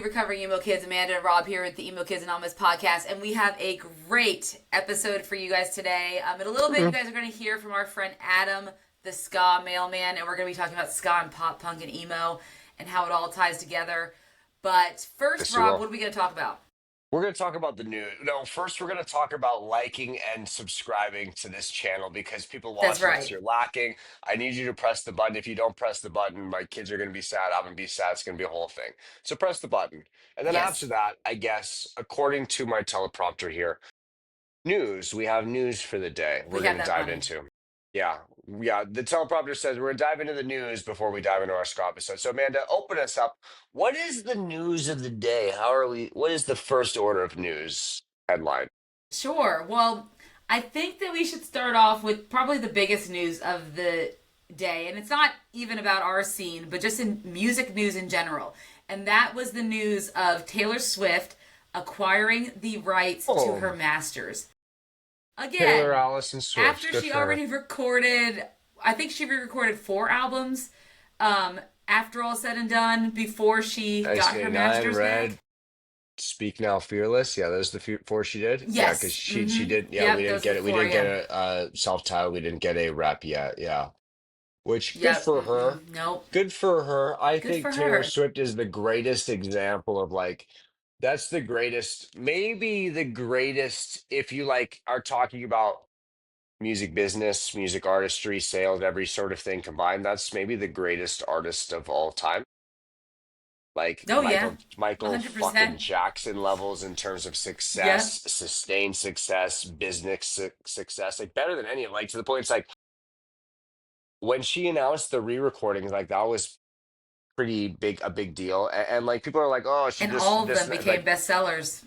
you recovering emo kids. Amanda and Rob here at the Emo Kids Anonymous podcast, and we have a great episode for you guys today. In a little bit, you guys are going to hear from our friend Adam, the ska mailman, and we're going to be talking about ska and pop punk and emo and how it all ties together. But first, Rob, what are we going to talk about? We're going to talk about the news. No, first we're going to talk about liking and subscribing to this channel because people watching this, you're lacking. I need you to press the button. If you don't press the button, my kids are going to be sad. I'm going to be sad. It's going to be a whole thing. So press the button. And then after that, I guess, according to my teleprompter here, news. We have news for the day we're going to dive into. Yeah. The teleprompter says we're going to dive into the news before we dive into our ska episode. So, Amanda, open us up. What is the news of the day? What is the first order of news headline? Sure. Well, I think that we should start off with probably the biggest news of the day. And it's not even about our scene, but just in music news in general. And that was the news of Taylor Swift acquiring the rights to her masters. Again, Taylor Allison Swift. After she already recorded, I think she re-recorded 4 albums. After all said and done, before she got her masters back. Speak Now, Fearless. Yeah, those are the 4 she did. Yes, yeah, because she did. Yeah, we didn't get it. We didn't get a self-titled. We didn't get a rep yet. Yeah, which good for her. Nope. Good for her. I think Taylor Swift is the greatest example of like. That's the greatest, maybe the greatest, if you like are talking about music business, music artistry, sales, every sort of thing combined. That's maybe the greatest artist of all time. Like Michael 100%. fucking Jackson levels in terms of success, sustained success, business success, like better than any, like to the point it's like when she announced the re-recordings, like that was a big deal, and like people are like, oh, all of them became bestsellers.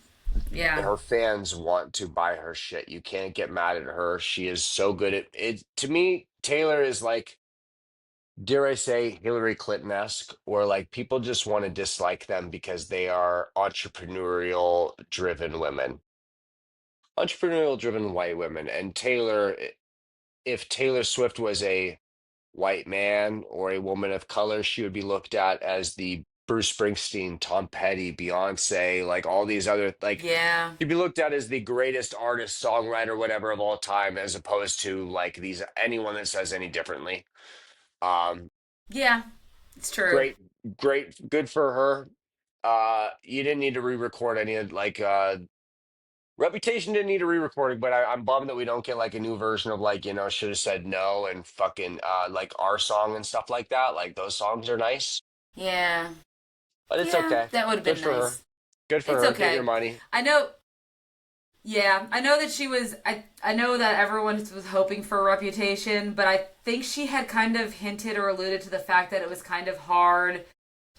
Yeah, her fans want to buy her shit. You can't get mad at her. She is so good at it. To me, Taylor is like, dare I say, Hillary Clinton-esque, or like people just want to dislike them because they are entrepreneurial driven women, entrepreneurial driven white women. And Taylor, if Taylor Swift was a white man or a woman of color, she would be looked at as the Bruce Springsteen, Tom Petty, Beyonce, like all these other, like, she'd be looked at as the greatest artist, songwriter, whatever of all time, as opposed to like anyone that says any differently. Yeah, it's true. Great, good for her. You didn't need to re-record any of like Reputation didn't need a re-recording, but I'm bummed that we don't get like a new version of like, should have said no and fucking like our song and stuff like that. Like those songs are nice. Yeah. But it's okay. That would have been nice. Good for her. Okay. Get your money. I know. Yeah, I know that she was. I know that everyone was hoping for a Reputation, but I think she had kind of hinted or alluded to the fact that it was kind of hard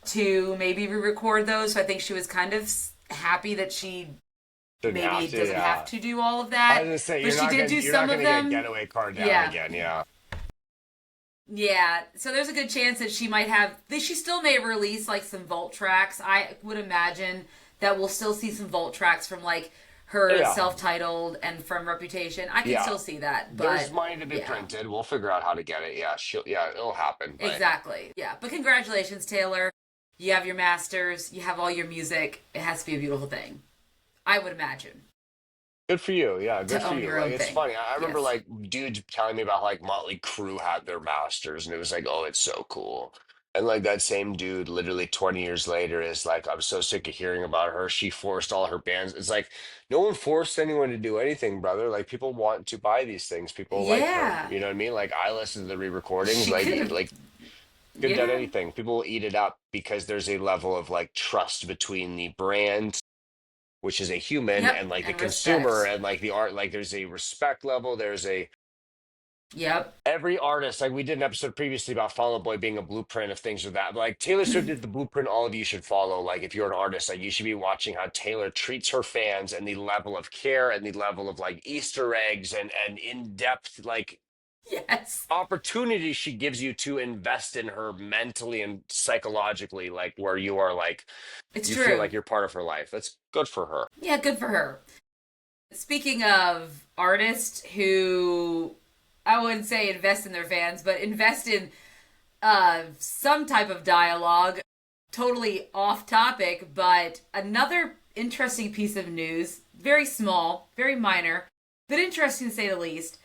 to maybe re-record those. So I think she was kind of happy that she doesn't have to do all of that. I was gonna say, but she did do some of them. Get Getaway Car down again, yeah. Yeah, so there's a good chance that she might have. She still may release like some vault tracks. I would imagine that we'll still see some vault tracks from like her self-titled and from Reputation. I can still see that. But there's money to be printed. We'll figure out how to get it. Yeah, it'll happen. But... Exactly. Yeah, but congratulations, Taylor. You have your masters. You have all your music. It has to be a beautiful thing. I would imagine. Good for you. Yeah, good for you. Like, it's funny. I remember like dudes telling me about like Motley Crue had their masters and it was like, oh, it's so cool. And like that same dude literally 20 years later is like, I'm so sick of hearing about her. She forced all her bands. It's like no one forced anyone to do anything, brother. Like people want to buy these things. People like her. You know what I mean? Like I listen to the re-recordings, like could have done anything. People will eat it up because there's a level of like trust between the brand, which is a human, and like the consumer and like the art, like there's a respect level. There's a every artist, like we did an episode previously about Fall Out Boy being a blueprint of things with that. But like Taylor Swift is the blueprint all of you should follow. Like if you're an artist, like you should be watching how Taylor treats her fans and the level of care and the level of like Easter eggs and in-depth like opportunity she gives you to invest in her mentally and psychologically, like where you are like feel like you're part of her life. That's good for her. Yeah, good for her. Speaking of artists who I wouldn't say invest in their fans, but invest in some type of dialogue. totally off topic, but another interesting piece of news, very small, very minor, but interesting to say the least,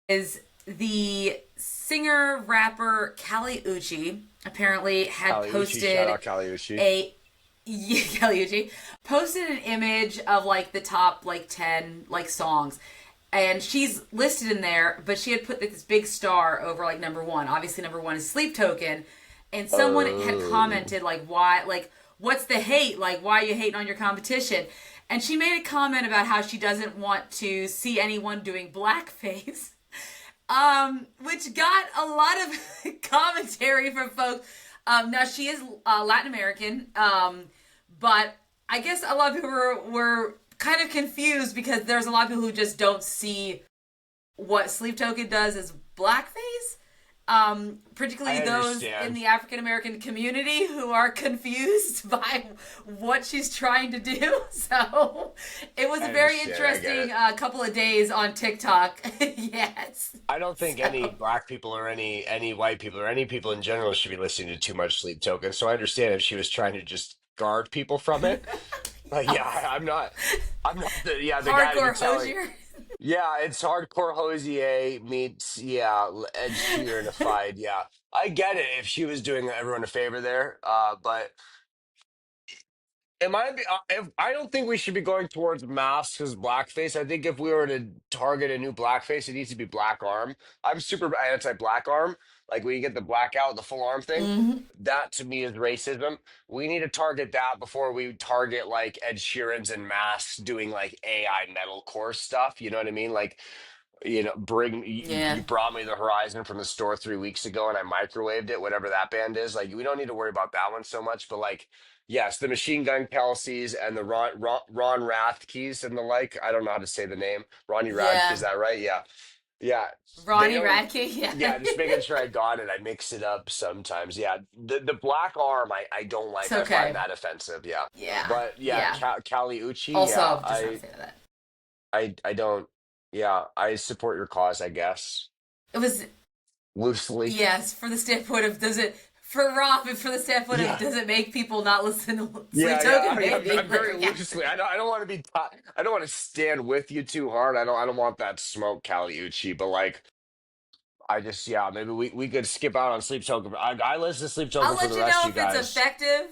is the singer rapper Kali Uchis apparently had Caliucci, shout posted out Caliucci. a Kali Uchis posted an image of like the top like 10 like songs, and she's listed in there, but she had put this big star over like number one. Obviously number one is Sleep Token, and someone had Oh, commented like, why, like, what's the hate, like, why are you hating on your competition? And she made a comment about how she doesn't want to see anyone doing blackface, which got a lot of commentary from folks. Now she is Latin American, but I guess a lot of people were kind of confused because there's a lot of people who just don't see what Sleep Token does as blackface. I Particularly those in understand. the African American community who are confused by what she's trying to do. So it was a I very understand. I get interesting it. couple of days on TikTok. Yes. I don't think any So black people or any white people or any people in general should be listening to too much Sleep Token. So I understand if she was trying to just guard people from it. Like, yeah, I'm not the guy to be hardcore telling. hosier. Yeah, it's hardcore Hosier meets Ed Sheeranified. Yeah, I get it if she was doing everyone a favor there. But if I don't think we should be going towards masks as blackface. I think if we were to target a new blackface, it needs to be black arm. I'm super anti black arm. Like when you get the blackout, the full arm thing. Mm-hmm. That to me is racism. We need to target that before we target like Ed Sheeran's and masks doing like AI metalcore stuff. You know what I mean? Like you Yeah. brought me the Horizon from the store 3 weeks ago and I microwaved it, whatever that band is. Like we don't need to worry about that one so much, but like yes, the Machine Gun Kelseys and the Ron Rathkeys and the like. I don't know how to say the name. Ronnie Radke, is Yeah. that right? Yeah, yeah. They Ronnie don't. Radke. Yeah. Yeah, just making sure I got it. I mix it up sometimes. Yeah, the black arm I don't It's like. I find okay. that offensive. Yeah, Yeah. but yeah, Yeah. Kali Uchi. Yeah, Also, just not a fan of that. I don't. Yeah, I support your cause. I guess It was, loosely. yes, for the standpoint of does it, for Rob, and for the standpoint of Yeah. does it make people not listen to Sleep Yeah, Token? yeah, Maybe. I'm very Like, yeah. loosely. I don't want to be. I don't want to stand with you too hard. I don't want that smoke, Caliucci. But like, I just yeah, maybe we could skip out on Sleep Token. I listen to Sleep I'll Token for let the you rest know of you if it's guys. effective.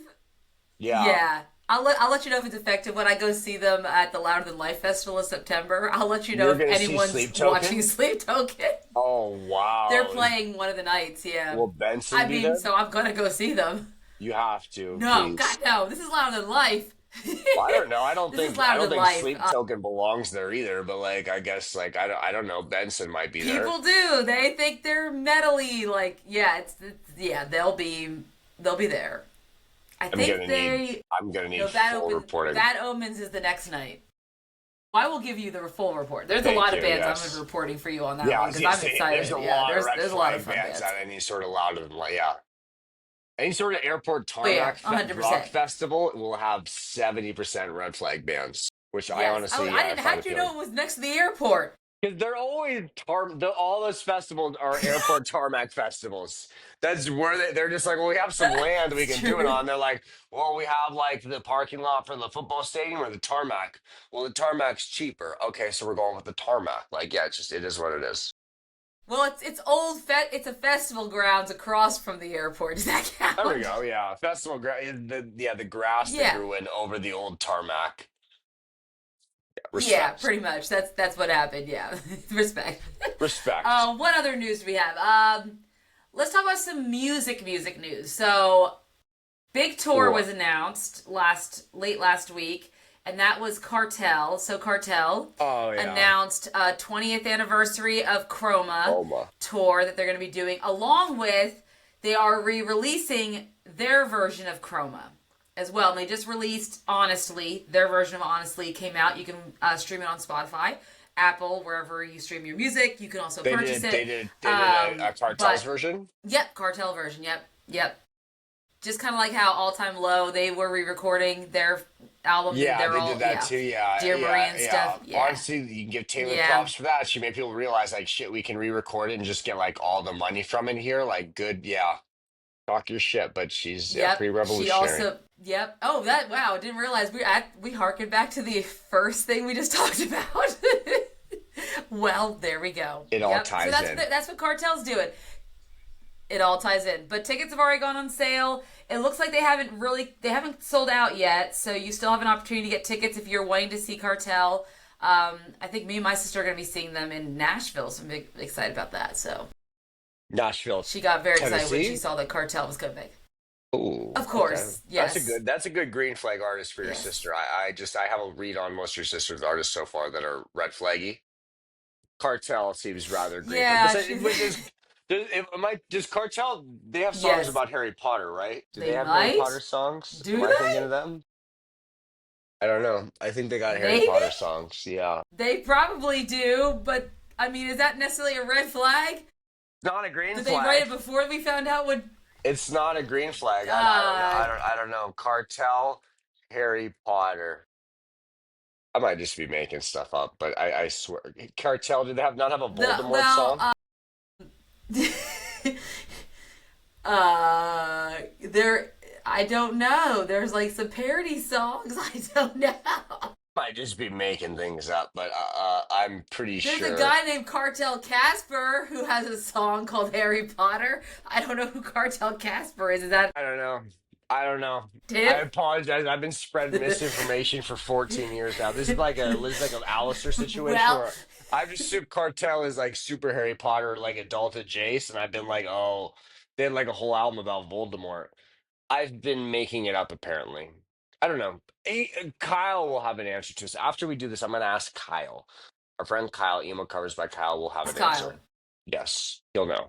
Yeah, Yeah. I'll let you know if it's effective when I go see them at the Louder Than Life Festival in September. I'll let you know you're if gonna see anyone's Sleep watching Token. Sleep Token. Oh They're wow, playing one of the nights, yeah. will Benson I be mean, there? so I'm gonna go see them. You have to, No, God, please. no. This is Louder Than Life. Well, I don't know. This is I Louder don't Than think Life. Sleep Token belongs there either. But like, I guess like I don't know. Benson might be there. People do. They think they're metally. Like, yeah, yeah. They'll be there. I think they. I'm gonna need No, full reporting. Bad Omens is the next night. I will give you the full report. There's a Thank lot of you. bands I'm going to be Yes. reporting for you on that Yeah, I one was because gonna I'm say there's excited. a Yeah, lot of red there's a lot of flag fun bands bands. at any sort of louder than like yeah. Any sort of airport Oh yeah, tarmac 100%. rock festival will have 70% red flag bands, which I Yes. Oh, honestly, I yeah, I didn't. How find did you appealing. know it was next to the airport? Because they're always all those festivals are airport tarmac festivals. That's where they're just like, well, we have some land we It's can do it true. on. They're like, well, we have like the parking lot for the football stadium or the tarmac. Well, the tarmac's cheaper. Okay, so we're going with the tarmac. Like, yeah, it is what it is. Well, it's old. It's a festival grounds across from the airport. Does that There we count? go. Yeah, the grass that Yeah. grew in over the old tarmac. Yeah, Respect, pretty much. That's what happened. Yeah, respect. respect. What other news do we have? Let's talk about some music news. So, big tour What? was announced late last week, and that was Cartel. So Cartel Oh yeah, announced a 20th anniversary of Chroma Oma. tour that they're going to be doing, along with they are re-releasing their version of Chroma as well. And they just released Honestly. Their version of Honestly came out. You can stream it on Spotify, Apple, wherever you stream your music. You can also purchase it. They did a cartels But version. yep, Cartel version. Yep, yep. Just kind of like how All Time Low, they were re-recording their album. Yeah, They're they all, did that yeah, too. Yeah, Dear Marie yeah, and yeah. stuff. Yeah, Honestly, you can give Taylor yeah. props for that. She made people realize like shit, we can re-record it and just get like all the money from it here. Like good, yeah. Talk your shit, but she's yeah, Yep. pretty She revolutionary. also. Yep. Oh, that. Wow. Didn't realize we harkened back to the first thing we just talked about. Well, there we go. It all Yep. So ties in. that's what Cartel's doing. It all ties in. But tickets have already gone on sale. It looks like they haven't sold out yet. So you still have an opportunity to get tickets if you're wanting to see Cartel. I think me and my sister are going to be seeing them in Nashville, so I'm excited about that. So Nashville, she got very excited when she Tennessee. saw that Cartel was coming. Oh, Of okay. course, yes, That's a good green flag artist for your yes, sister. I have a read on most of your sister's artists so far that are red flaggy. Cartel seems rather green flag. yeah. Besides, She's but does Cartel they have songs yes. about Harry Potter, right? Do they They have Harry might. Potter songs? Am Do I thinking they? of them? I don't know. I think they got Harry Maybe Potter songs. Yeah. they probably do, but I mean, is that necessarily a red flag? Not a green Did they write it flag. before we found out what? It's not a green flag. I don't know. Uh, I don't know. Cartel, Harry Potter. I might just be making stuff up, but I swear. Cartel, did they have not have a the Voldemort well, song? there. I don't know. There's like some parody songs. I don't know. Might just be making things up, but I'm pretty There's a sure. guy named Cartel Casper who has a song called Harry Potter. I don't know who Cartel Casper is. Is that I don't know. I don't know. I Tiff? apologize. I've been spreading misinformation for 14 years now. This is like an Alistair situation Well, where I've assumed Cartel is like super Harry Potter, like adult Jace, and I've been like, oh, they had like a whole album about Voldemort. I've been making it up apparently. I don't know. Kyle will have an answer to this. After we do this, I'm going to ask Kyle. Our friend Kyle, emo covers by Kyle, will have it's an Kyle. answer. Yes, he'll know.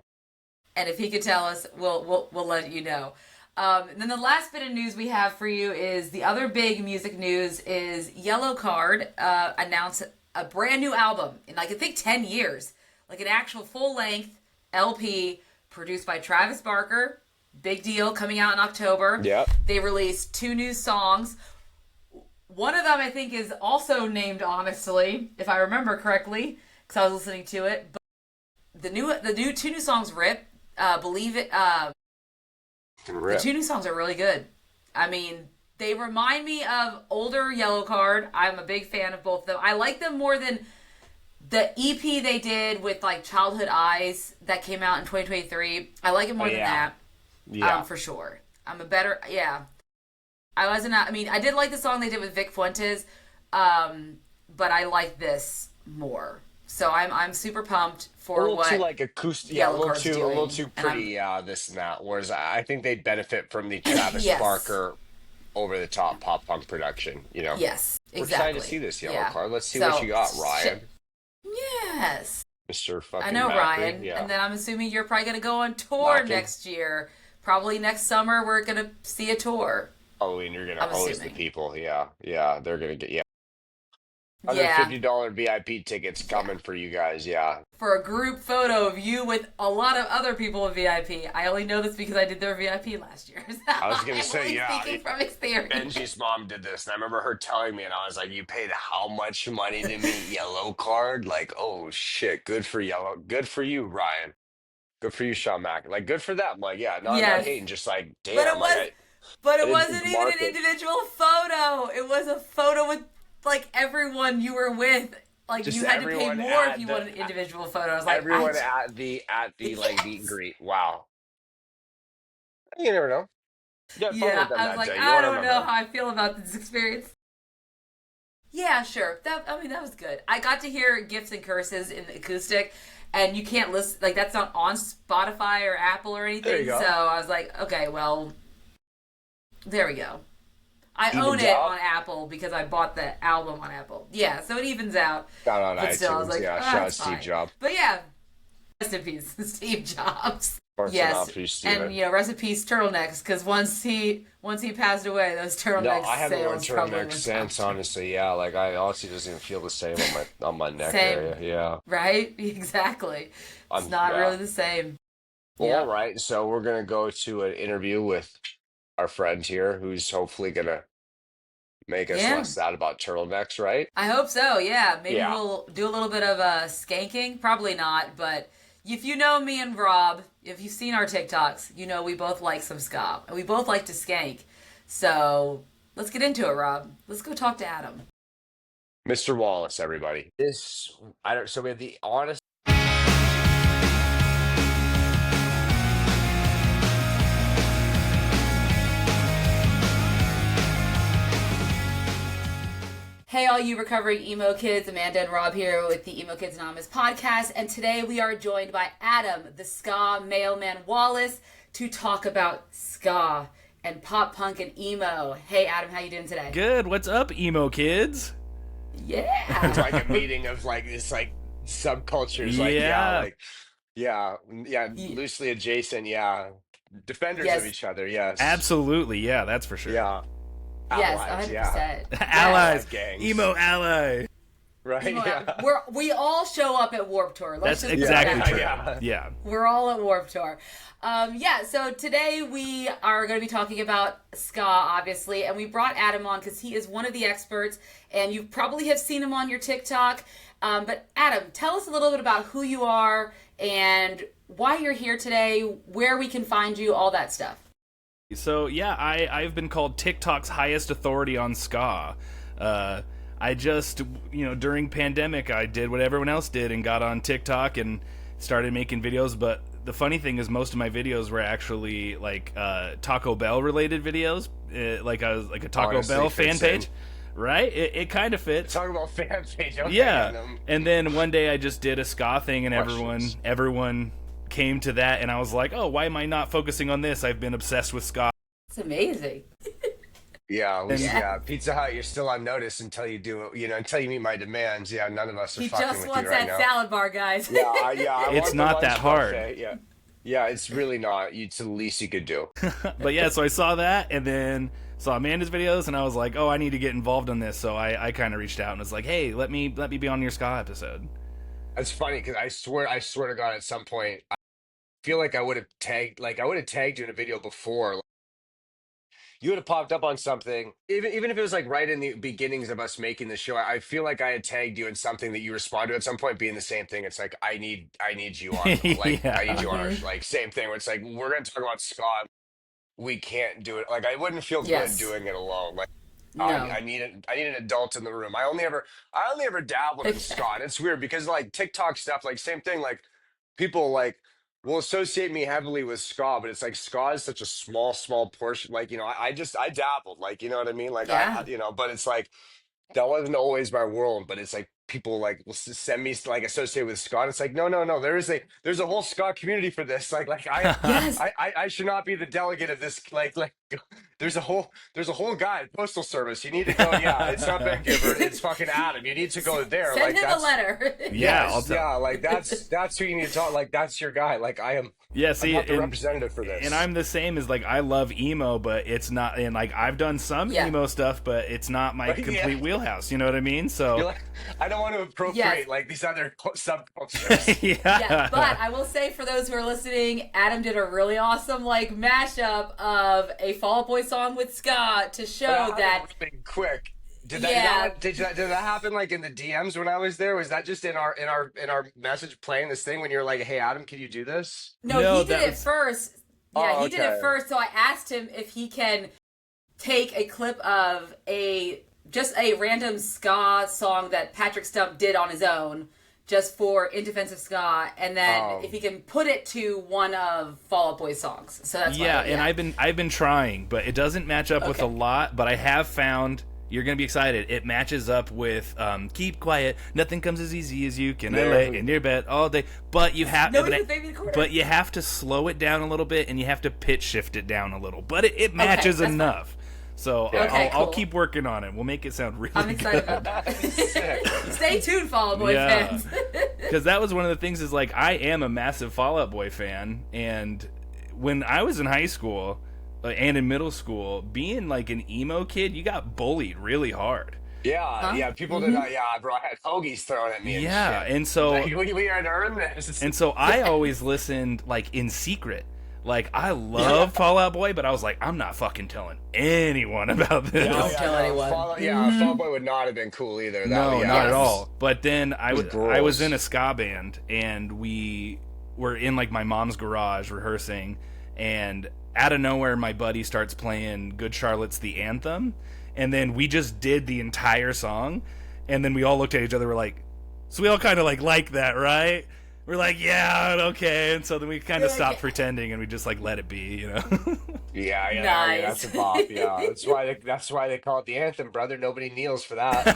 And if he could tell us, we'll let you know. And then the last bit of news we have for you is the other big music news is Yellow Card announced a brand new album in like I think 10 years, like an actual full length LP produced by Travis Barker. Big deal coming out in October. Yep. They released two new songs. One of them I think is also named Honestly, if I remember correctly, because I was listening to it. But the new two new songs rip. Believe it. The Rip. two new songs are really good. I mean, they remind me of older Yellow Card. I'm a big fan of both of them. I like them more than the EP they did with like Childhood Eyes that came out in 2023. I like it Oh more than yeah. that, Yeah. for sure. I'm a better, yeah. I wasn't. I mean, I did like the song they did with Vic Fuentes, but I like this more. So I'm super pumped A for little too what like acoustic, yeah, Yellow Card's a little doing, too and I'm pretty, this and that. Whereas I think they'd benefit from the Travis yes, Barker over the top pop punk production. yes, We're excited to exactly, see this Yellow yeah. Card. Let's see what you So got, Ryan, yes, Mr. I fucking know Macri. Ryan, Yeah, and then I'm assuming you're probably gonna go on tour Mackin. next year. Probably next summer we're gonna see a tour. Oh, and you're gonna I'm hose the assuming. people. Yeah, yeah, they're gonna get Yeah, $150 VIP tickets yeah. coming for you guys. Yeah, For a group photo of you with a lot of other people with VIP. I only know this because I did their VIP last year. So I was gonna I'm say, only yeah. speaking from experience. Benji's mom did this, and I remember her telling me, and I was like, "You paid how much money to meet Yellow Card? Like, oh shit, good for you, Ryan, good for you, Sean Mack. Like, good for them. Like, yeah, not Yes, hating, just like, but damn, like I it didn't think wasn't even an market, individual photo. It was a photo with like everyone you were with. Like just you had to pay everyone more if at you the wanted an individual photo. I was like, everyone at the like meet and yes, greet. Wow, you never know. You had fun with yeah. them I was that like, day. You I want to don't know remember. how I feel about this experience. Yeah, sure. That I mean, that was good. I got to hear Gifts and Curses in the acoustic, and you can't listen like that's not on Spotify or Apple or There you anything. So go. I was like, okay, well, there we go. I own Evens it out. on Apple because I bought the album on Apple. Yeah, so it evens out. Got on But still, I was iTunes. like, Yeah, oh, shout out that's Steve fine. Jobs. But yeah, rest in peace, Steve Jobs. Parting Yes, out for you, and Steven. you know, rest in peace, turtlenecks. Because once he passed away, those No, turtlenecks I haven't worn sales probably turtleneck went down since, too. honestly. Yeah, like I honestly doesn't even feel the same on my neck Same, area. Yeah. right? Exactly. It's not Yeah. really the same. Well, all Yep. right. So we're gonna go to an interview with our friend here who's hopefully gonna make us Yeah. less sad about turtlenecks, right? I hope so. Yeah. Maybe Yeah. we'll do a little bit of skanking. Probably not, but if you know me and Rob, if you've seen our TikToks, you know we both like some ska. And we both like to skank. So let's get into it, Rob. Let's go talk to Adam. Mr. Wallace, everybody. So we have the honest. Hey, all you recovering emo kids, Amanda and Rob here with the Emo Kids Anonymous podcast, and today we are joined by Adam, the ska mailman Wallace, to talk about ska and pop punk and emo. Hey, Adam, how you doing today? Good. What's up, emo kids? Yeah. It's like a meeting of like this like subcultures, loosely adjacent, defenders of each other, yes, Absolutely, yeah, that's for sure. yeah. Yes, Allies, 100%. Allies, gangs. Emo ally. Right? Emo Yeah. we all show up at Warped Tour. That's just exactly true. Yeah. Yeah. We're all at Warped Tour. So today we are going to be talking about ska, obviously, and we brought Adam on because he is one of the experts, and you probably have seen him on your TikTok. But Adam, tell us a little bit about who you are and why you're here today, where we can find you, all that stuff. So, yeah, I've been called TikTok's highest authority on ska. I just, during pandemic, I did what everyone else did and got on TikTok and started making videos, but the funny thing is most of my videos were actually like Taco Bell related videos, like I was like a Taco Bell fan page, right? It kind of fits. Talking about fan page, okay. Yeah. And then one day I just did a ska thing, and everyone came to that, and I was like, oh, why am I not focusing on this? I've been obsessed with ska. It's amazing. Yeah, Pizza Hut, you're still on notice until you do it, until you meet my demands. Yeah, none of us are fucking with you right now. He just wants that salad bar, guys. I It's want not the that lunch hard. buffet, Yeah, it's really not. It's the least you could do. But yeah, so I saw that, and then saw Amanda's videos, and I was like, oh, I need to get involved in this. So I kind of reached out and was like, hey, let me be on your ska episode. That's funny because I swear to God, at some point, I feel like I would have tagged you in a video before. You would have popped up on something, even if it was like right in the beginnings of us making the show. I feel like I had tagged you in something that you responded to at some point, being the same thing. It's like I need you on, like Yeah. I need you on our like same thing. Where it's like we're gonna talk about ska, we can't do it. Like I wouldn't feel good doing it alone. Like No. I need an adult in the room. I only ever dabbled in ska. And it's weird because like TikTok stuff, like same thing. Like people like will associate me heavily with ska, but it's like ska is such a small portion. Like, I dabbled, like, you know what I mean? Like, but it's like, that wasn't always my world, but it's like people like will send me like associated with ska. And it's like, no. There's a whole ska community for this. Like I should not be the delegate of this. Like there's a whole guy, postal service. You need to go. Yeah, it's not Ben Giver. It's fucking Adam. You need to go there. Send like him a letter. Like that's who you need to talk. Like that's your guy. Like I am. Yeah, see, I'm not the representative for this. And I'm the same as, like, I love emo, but it's not, and, like, I've done some emo stuff, but it's not my complete wheelhouse, you know what I mean? So, you're like, I don't want to appropriate, like, these other subcultures. yeah. But I will say, for those who are listening, Adam did a really awesome, like, mashup of a Fall Out Boy song with ska to show that... Really quick. Did that happen like in the DMs when I was there? Was that just in our message playing this thing when you're like, "Hey Adam, can you do this?" No, he did it first. Yeah, he did okay. it first. So I asked him if he can take a clip of just a random ska song that Patrick Stump did on his own, just for In Defense of Ska, and then if he can put it to one of Fall Out Boy's songs. So that's and I've been trying, but it doesn't match up with a lot. But I have found. You're going to be excited. It matches up with Keep Quiet. Nothing comes as easy as you can lay in your bed all day. But you have to slow it down a little bit, and you have to pitch shift it down a little. But it matches enough. Fine. So I'll keep working on it. We'll make it sound really good. I'm excited about that. Stay tuned, Fall Out Boy fans. Because that was one of the things is, like, I am a massive Fall Out Boy fan. And when I was in high school... and in middle school, being like an emo kid, you got bullied really hard. Yeah, people did not. Yeah, bro, I had hoagies thrown at me. And so like, we had to earn this. And so I always listened like in secret. Like I love Fall Out Boy, but I was like, I'm not fucking telling anyone about this. Don't tell anyone. Fall Out Boy would not have been cool either. Not at all. But then I was in a ska band, and we we're in like my mom's garage rehearsing, and out of nowhere my buddy starts playing Good Charlotte's The Anthem, and then we just did the entire song, and then we all looked at each other, we're like, so we all kind of like that, right? We're like, yeah, okay, and so then we kind of stopped pretending and we just like let it be, you know. Yeah, Nice. that's a bop. Yeah, that's why they call it the anthem, brother. Nobody kneels for that.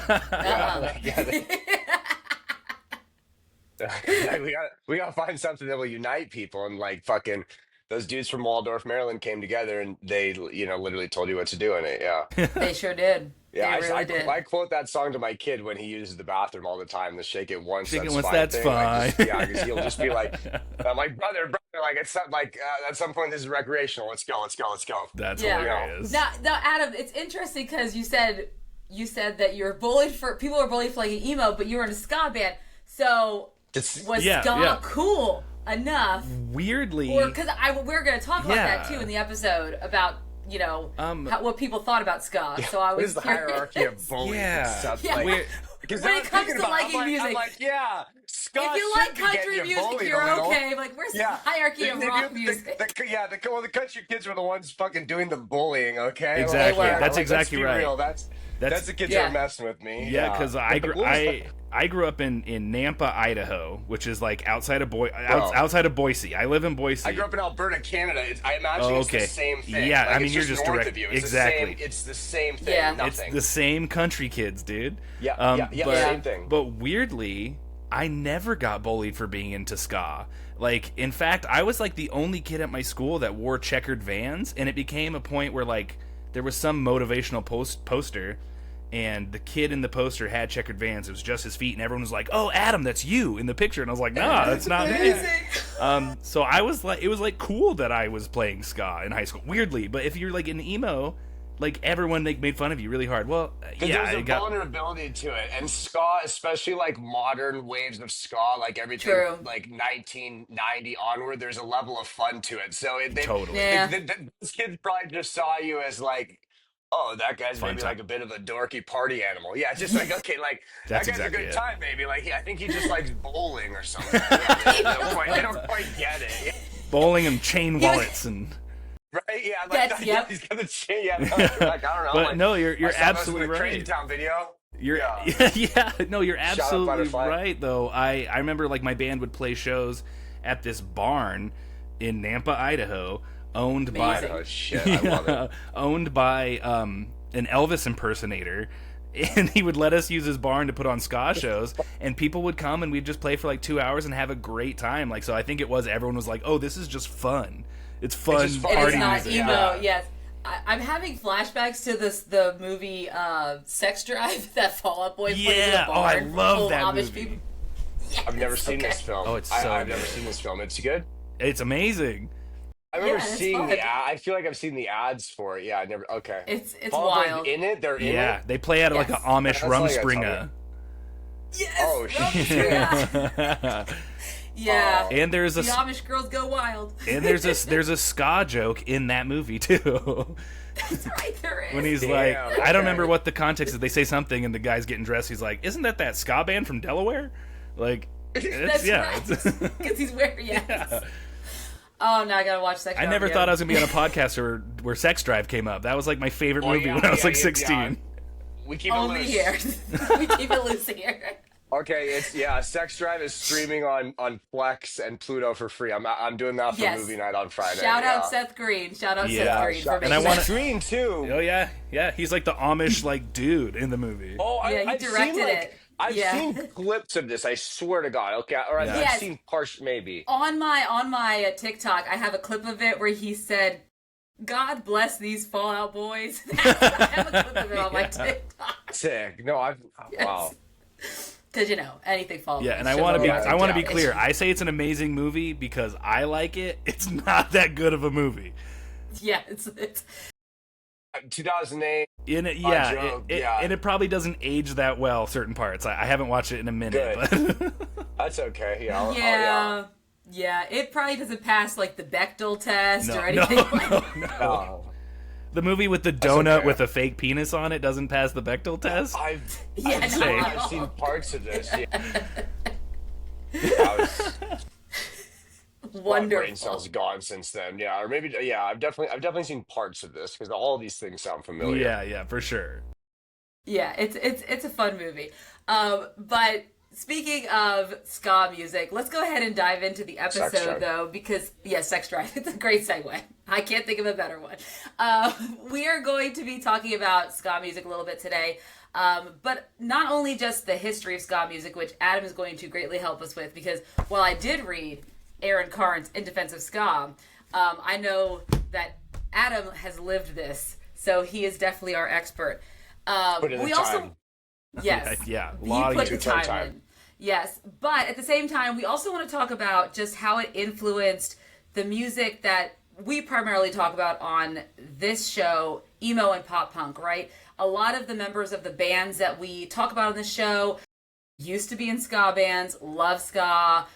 We gotta find something that will unite people, and like fucking those dudes from Waldorf, Maryland came together and they, literally told you what to do in it. Yeah, They sure did. yeah. They really did. I quote that song to my kid when he uses the bathroom all the time. The shake it once, Shake it that's once, fine that's thing. fine. Because he'll just be like, I'm like, brother, like at some point this is recreational. Let's go. That's Yeah. hilarious. Now, Adam, it's interesting because you said that you're bullied people were bullied for like emo, but you were in a ska band. So was ska cool enough? Weirdly, or because we're going to talk about that too in the episode about what people thought about ska. So I was what is the hierarchy of bullying? Yeah. Because when it comes to liking music, I'm like, yeah, ska if you like country music, you're okay. Like, where's the hierarchy of rock music? The country kids were the ones fucking doing the bullying. Okay, exactly. Like, that's exactly right. Real. That's the kids that are messing with me. Yeah, because I grew up in Nampa, Idaho, which is like outside of Boise. I live in Boise. I grew up in Alberta, Canada. I imagine it's the same thing. Yeah, like, I mean you're just north direct. of you. Exactly. It's the same thing. Yeah. Nothing. It's the same country kids, dude. Yeah, same thing. But weirdly, I never got bullied for being into ska. Like, in fact, I was like the only kid at my school that wore checkered Vans, and it became a point where like there was some motivational poster, and the kid in the poster had checkered Vans. It was just his feet, and everyone was like, "Oh, Adam, that's you," in the picture, and I was like, "Nah, that's not me." So I was like, it was like cool that I was playing ska in high school. Weirdly, but if you're like in emo, like everyone made fun of you really hard. Well, there's a vulnerability to it, and ska, especially like modern waves of ska, like everything like 1990 onward, there's a level of fun to it. So those kids probably just saw you as like, oh, that guy's maybe like a bit of a dorky party animal. Yeah, just like, okay, like that guy's a good time, maybe. Like, I think he just likes bowling or something. They don't quite get it. Yeah. Bowling and chain wallets and. Right? Yeah. Like, he's got the chain. Yeah. Like, I don't know. But like, no, you're absolutely right. Crazy Town video. You're absolutely right though. I remember like my band would play shows at this barn in Nampa, Idaho, owned by I love it. Owned by an Elvis impersonator. And he would let us use his barn to put on ska shows, and people would come and we'd just play for like 2 hours and have a great time. Like, so I think everyone was like, "Oh, this is just fun. It's fun." It's party it is not music. emo. Yes, I'm having flashbacks to the movie Sex Drive that Fall Out Boy plays in a barn. I love that movie. People. Yes, I've never seen this film. Oh, it's so I've never seen this film. It's good. It's amazing. I remember seeing the ad. I feel like I've seen the ads for it. Yeah, I never. Okay. It's Fall Out Boy wild. in it. They're in it. Yeah, they play at like an Amish rumspringa. Yes. Oh shit. Yeah. And there's the Amish girls go wild. And there's a ska joke in that movie too. That's right, there is. When he's like, I don't remember what the context is. They say something, and the guy's getting dressed. He's like, "Isn't that ska band from Delaware?" Like, that's right. Because he's wearing Yeah. Oh, now I gotta watch Sex Drive. I never thought I was gonna be on a podcast where Sex Drive came up. That was like my favorite movie when I was like 16. Yeah. We keep Only it loose. here. We keep it loose here. Okay, Sex Drive is streaming on Plex and Pluto for free. I'm doing that for movie night on Friday. Shout out Seth Green. Shout out Seth Green for making that. Green too. Oh yeah. He's like the Amish like dude in the movie. Oh, he directed it. I've seen clips of this. I swear to God. Okay, or I've seen parts maybe. On my TikTok, I have a clip of it where he said, "God bless these Fallout Boys." I have a clip of it on my TikTok. Sick. No, wow. Because anything Fallout. Yeah, and I want to be clear. I say it's an amazing movie because I like it. It's not that good of a movie. Yeah, it's 2008. In it, and it probably doesn't age that well. Certain parts. I haven't watched it in a minute. But that's okay. Yeah, it probably doesn't pass like the Bechdel test or anything. No. The movie with the donut with a fake penis on it doesn't pass the Bechdel test. I've seen parts of this. Yeah. My brain Wonderful. cells gone since then. Yeah, or maybe yeah. I've definitely seen parts of this because all these things sound familiar. Yeah, for sure. Yeah, it's a fun movie. But speaking of ska music, let's go ahead and dive into the Sex episode drive. though, because yeah, Sex Drive. It's a great segue. I can't think of a better one. We are going to be talking about ska music a little bit today. But not only just the history of ska music, which Adam is going to greatly help us with, because while I did read Aaron Carnes' In Defense of Ska, I know that Adam has lived this, so he is definitely our expert. Put in the We time. also, yes, Yeah, a he lot put of the two-tone time in. Yes, but at the same time, we also want to talk about just how it influenced the music that we primarily talk about on this show, emo and pop punk, right? A lot of the members of the bands that we talk about on the show used to be in ska bands, love ska.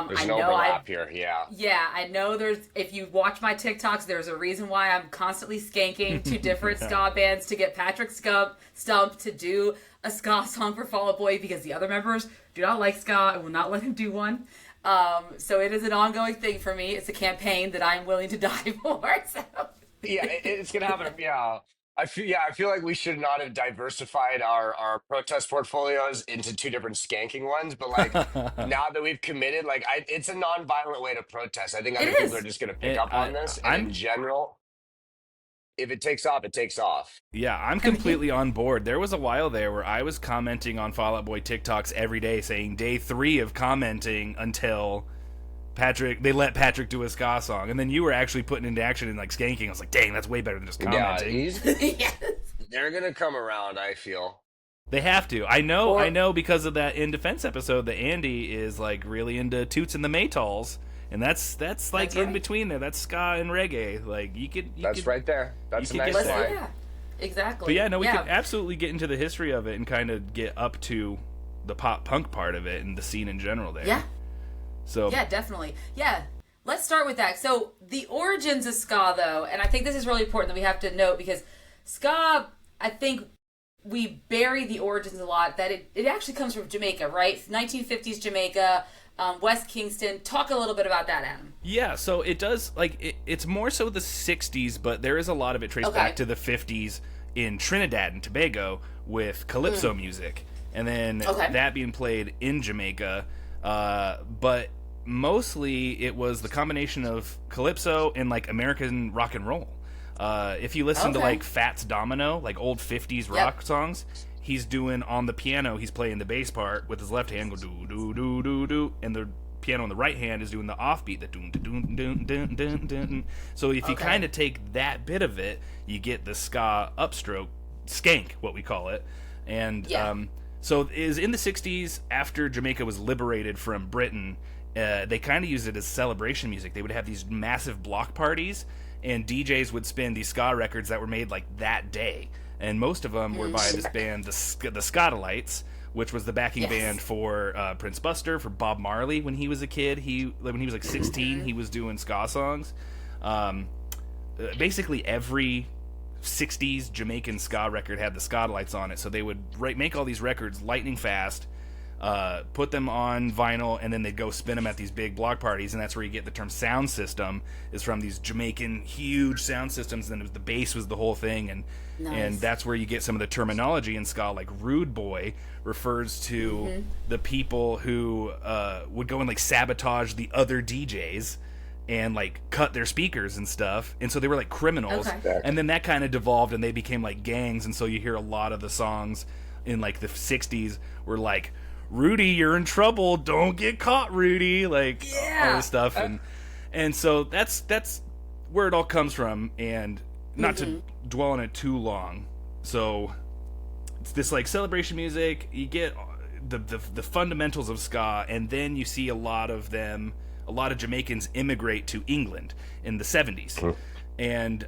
There's I an know I overlap here. Yeah. yeah, I know there's, if you watch my TikToks, there's a reason why I'm constantly skanking to different ska bands to get Patrick Stump to do a ska song for Fall Out Boy, because the other members do not like ska. I will not let him do one. So it is an ongoing thing for me. It's a campaign that I'm willing to die for. So. Yeah, it's gonna happen. Yeah, I feel like we should not have diversified our protest portfolios into two different skanking ones. But like now that we've committed, like it's a non-violent way to protest. I think It other people are is. just gonna pick It, up on this. And in I'm general, if it takes off, it takes off. Yeah, I'm completely on board. There was a while there where I was commenting on Fall Out Boy TikToks every day, saying day 3 of commenting until they let Patrick do a ska song, and then you were actually putting into action and like skanking. I was like, dang, that's way better than just Yeah, commenting. Yes. they're gonna come around. I feel. They have to. I know. Or- I know because of that In Defense episode that Andy is like really into Toots and the Maytals, and that's like That's in right. between there. That's ska and reggae. Like That's right there. That's a you could nice get Let's, line. yeah, exactly. But yeah, no, we yeah. could absolutely get into the history of it and kind of get up to the pop punk part of it and the scene in general there. Yeah. So Yeah, definitely. Yeah. Let's start with that. So, the origins of ska, though, and I think this is really important that we have to note, because ska, I think we bury the origins a lot, that it actually comes from Jamaica, right? 1950s Jamaica, West Kingston. Talk a little bit about that, Adam. yeah, so it does it's more so the 60s, but there is a lot of it traced Okay. back to the 50s in Trinidad and Tobago with calypso music, and then Okay. that being played in Jamaica. But mostly it was the combination of calypso and like American rock and roll. If you listen to Okay. like Fats Domino, like old 50s rock Yep. songs, he's doing on the piano, he's playing the bass part with his left hand, go do do do do do, and the piano on the right hand is doing the offbeat, the doon doon doon doon doon doon. So if you Okay. kind of take that bit of it, you get the ska upstroke, skank, what we call it, and Yeah. so it is in the 60s after Jamaica was liberated from Britain. They kind of used it as celebration music. They would have these massive block parties, and DJs would spin these ska records that were made like that day. And most of them were by this band, the Scotalites, which was the backing Yes. band for Prince Buster, for Bob Marley when he was a kid. When he was like 16, he was doing ska songs. Basically, every 60s Jamaican ska record had the Scotalites on it, so they would make all these records lightning fast, put them on vinyl, and then they'd go spin them at these big block parties, and that's where you get the term sound system, is from these Jamaican huge sound systems, and the bass was the whole thing, and Nice. that's where you get some of the terminology in ska, like rude boy refers to the people who would go and like sabotage the other DJs and like cut their speakers and stuff, and so they were like criminals. Okay. And then that kind of devolved and they became like gangs, and so you hear a lot of the songs in like the 60s were like, Rudy, you're in trouble, don't get caught, Rudy, like all Yeah. this stuff. And so that's where it all comes from, and not to dwell on it too long. So it's this like celebration music, you get the fundamentals of ska, and then you see a lot of Jamaicans immigrate to England in the 70s. And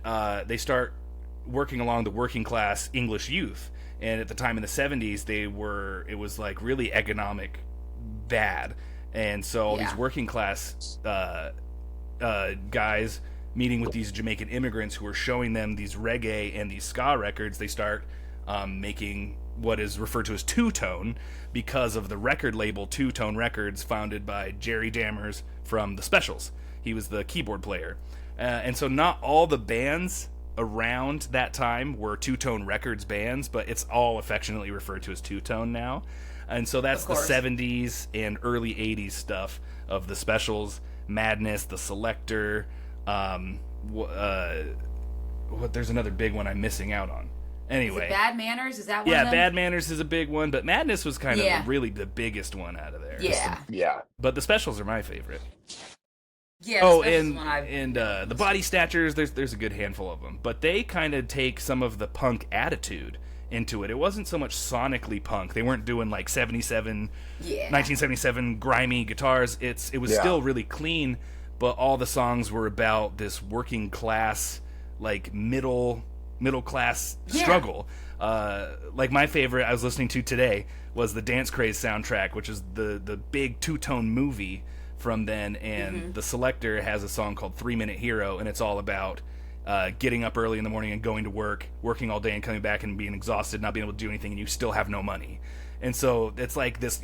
they start working along the working class English youth. And at the time in the 70s, it was like really economic bad. And so all these Yeah. working class guys meeting with these Jamaican immigrants who are showing them these reggae and these ska records, they start making what is referred to as two-tone because of the record label Two Tone Records, founded by Jerry Dammers from The Specials. He was the keyboard player. And so not all the bands around that time were Two Tone Records bands, but it's all affectionately referred to as Two Tone now. And so that's the 70s and early 80s stuff of the Specials, Madness, the Selector. There's another big one I'm missing out on. Anyway, Bad Manners, is that one? Yeah, Bad Manners is a big one, but Madness was kind of really the biggest one out of there. Yeah. But the Specials are my favorite. Yeah. And the Body Snatchers, there's a good handful of them, but they kind of take some of the punk attitude into it. It wasn't so much sonically punk. They weren't doing like 1977 grimy guitars. It was still really clean, but all the songs were about this working class, like middle class struggle. Like my favorite I was listening to today was the Dance Craze soundtrack, which is the big two-tone movie from then, and the Selector has a song called 3 Minute Hero, and it's all about getting up early in the morning and going to work, working all day and coming back and being exhausted, not being able to do anything, and you still have no money. And so it's like this,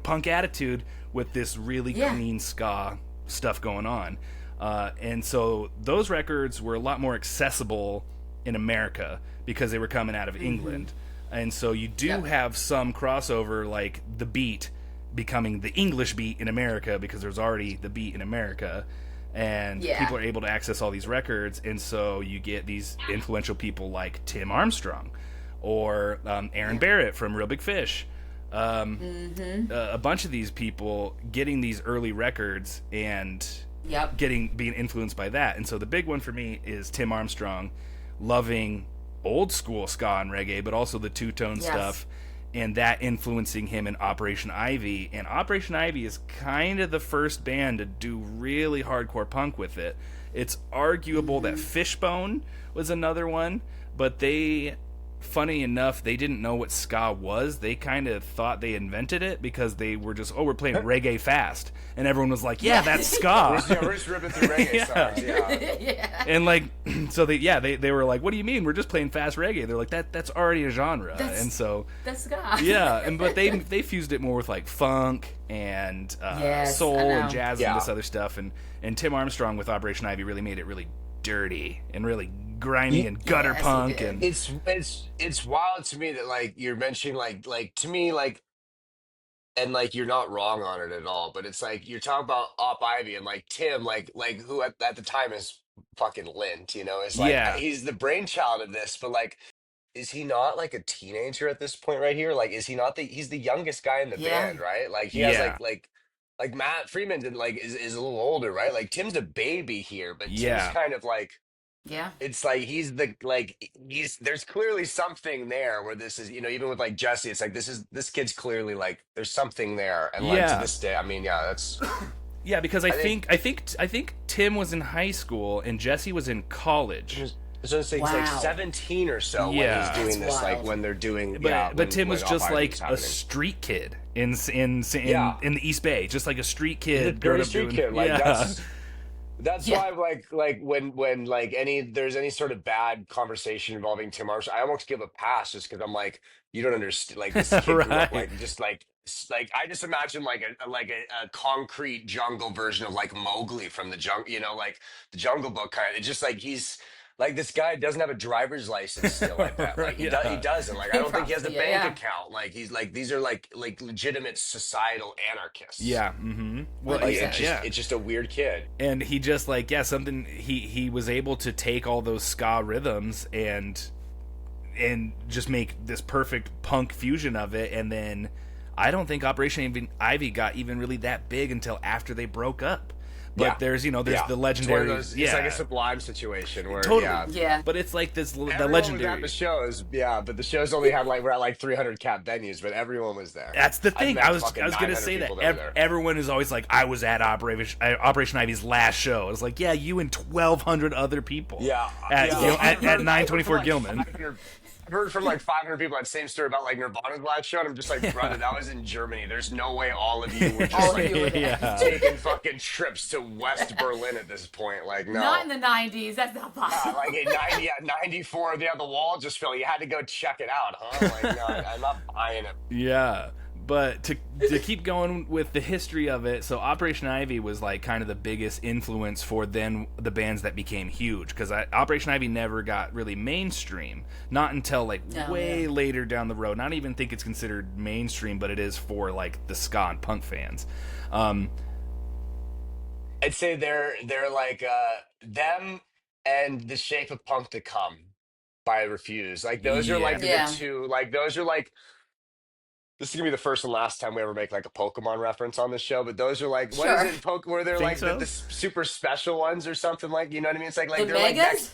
punk attitude with this really clean ska stuff going on. And so those records were a lot more accessible in America because they were coming out of England. And so you do have some crossover, like the beat becoming the English beat in America because there's already the beat in America. And people are able to access all these records, and so you get these influential people like Tim Armstrong or Aaron Barrett from Real Big Fish. A bunch of these people getting these early records and being influenced by that. And so the big one for me is Tim Armstrong loving old school ska and reggae, but also the two-tone stuff, and that influencing him in Operation Ivy. And Operation Ivy is kind of the first band to do really hardcore punk with it. It's arguable that Fishbone was another one, but funny enough, they didn't know what ska was. They kind of thought they invented it because they were just, we're playing reggae fast. And everyone was like, that's ska. We're just ripping through reggae songs, And like, so they were like, what do you mean? We're just playing fast reggae. They're like, that's already a genre. That's ska. But they fused it more with like funk and soul and jazz and this other stuff. And Tim Armstrong with Operation Ivy really made it really dirty and really grimy and gutter punk. And it's wild to me that like you're mentioning like to me like, and like you're not wrong on it at all, but it's like you're talking about Op Ivy and like Tim like who at the time is fucking Lint, is like he's the brainchild of this, but like is he not like a teenager at this point right here? Like is he not he's the youngest guy in the band, right? Like he has like Matt Freeman did is a little older, right? Like Tim's a baby here, but Tim's kind of like it's like there's clearly something there where this is, even with like Jesse, it's like this kid's clearly like there's something there, and like to this day, I mean, that's because I think Tim was in high school and Jesse was in college. So it's like 17 or so when he's doing this, wild. Like when they're doing. But Tim was just like a street kid in the East Bay, just like a street kid. Kid, like that's why like when like there's any sort of bad conversation involving Tim Armstrong, I almost give a pass just because I'm like, you don't understand, like this kid grew up like just like I just imagine like a concrete jungle version of like Mowgli from the jungle, like the Jungle Book kind of. It's just like he's like this guy doesn't have a driver's license still like that. Like he doesn't. Like I don't think he has a bank account. Like he's like these are like legitimate societal anarchists. Yeah. Mm-hmm. Well, like, it's just a weird kid. And he just like something he was able to take all those ska rhythms and just make this perfect punk fusion of it. And then I don't think Operation Ivy got even really that big until after they broke up. But there's the legendary. It's like a Sublime situation where But it's like this the everyone legendary. Was at the shows, but the shows only had we're at like 300 cap venues, but everyone was there. That's the thing. I was gonna say that everyone is always like, I was at Operation Ivy's last show. It's like, you and 1,200 other people. At 924 Gilman. I've heard from like 500 people that same story about like Nirvana's last show, and I'm just like, brother, that was in Germany. There's no way all of you were just taking fucking trips to West Berlin at this point. Like, no. Not in the 90s. That's not possible. Like in 94, the wall just fell. You had to go check it out, huh? Like, no, I'm not buying it. Yeah. But to keep going with the history of it, so Operation Ivy was like kind of the biggest influence for then the bands that became huge, because Operation Ivy never got really mainstream, not until like way later down the road. Not even think it's considered mainstream, but it is for like the ska and punk fans. I'd say they're like them and The Shape of Punk to Come by Refuse. Like those are like the two. Like those are like. This is gonna be the first and last time we ever make like a Pokemon reference on this show, but those are like what is it? Where they're like the super special ones or something, like, you know what I mean? It's like the they're Megas? like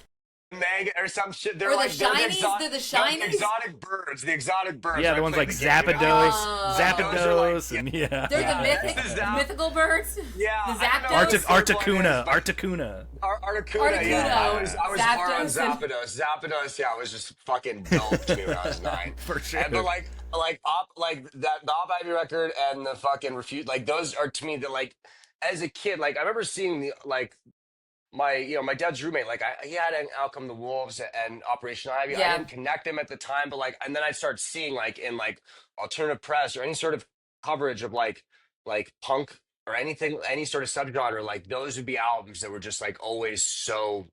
Mega or some shit. They're like the shinies. They're the shinies. The exotic birds. The exotic birds. Yeah, the ones like Zapdos, Zapdos, like, and they're the mythical birds. Yeah, the Zapdos. Articuno. Articuno. Yeah, I was far on Zapdos. Zapdos, yeah, was just fucking dope to me when I was 9. For sure. But like that the Op Ivy record and the fucking Refute, like those are to me that, like, as a kid, like I remember seeing the like my dad's roommate, like he had an Out Come the Wolves and Operation Ivy. I didn't connect them at the time, but like, and then I'd start seeing like in like alternative press or any sort of coverage of like punk or anything, any sort of subgenre, like those would be albums that were just like always so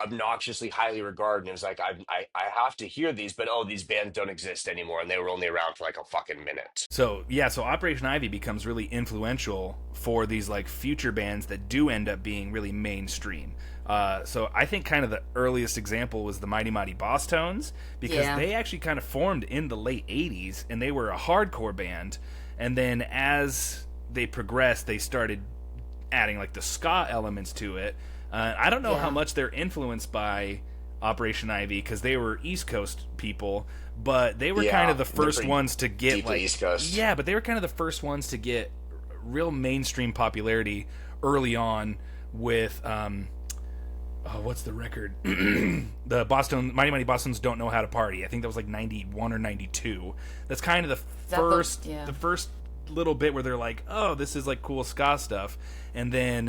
obnoxiously highly regarded. And it was like, I have to hear these, but these bands don't exist anymore, and they were only around for like a fucking minute. So Operation Ivy becomes really influential for these like future bands that do end up being really mainstream. So I think kind of the earliest example was the Mighty Mighty Boss Tones, because they actually kind of formed in the late 80s, and they were a hardcore band. And then as they progressed, they started adding like the ska elements to it. I don't know how much they're influenced by Operation Ivy, because they were East Coast people, but they were kind of the first ones to get like East Coast. Yeah, but they were kind of the first ones to get real mainstream popularity early on with what's the record? The Mighty Mighty Boston's Don't Know How to Party. I think that was like 91 or 92. That's kind of the first little bit where they're like, oh, this is like cool ska stuff, and then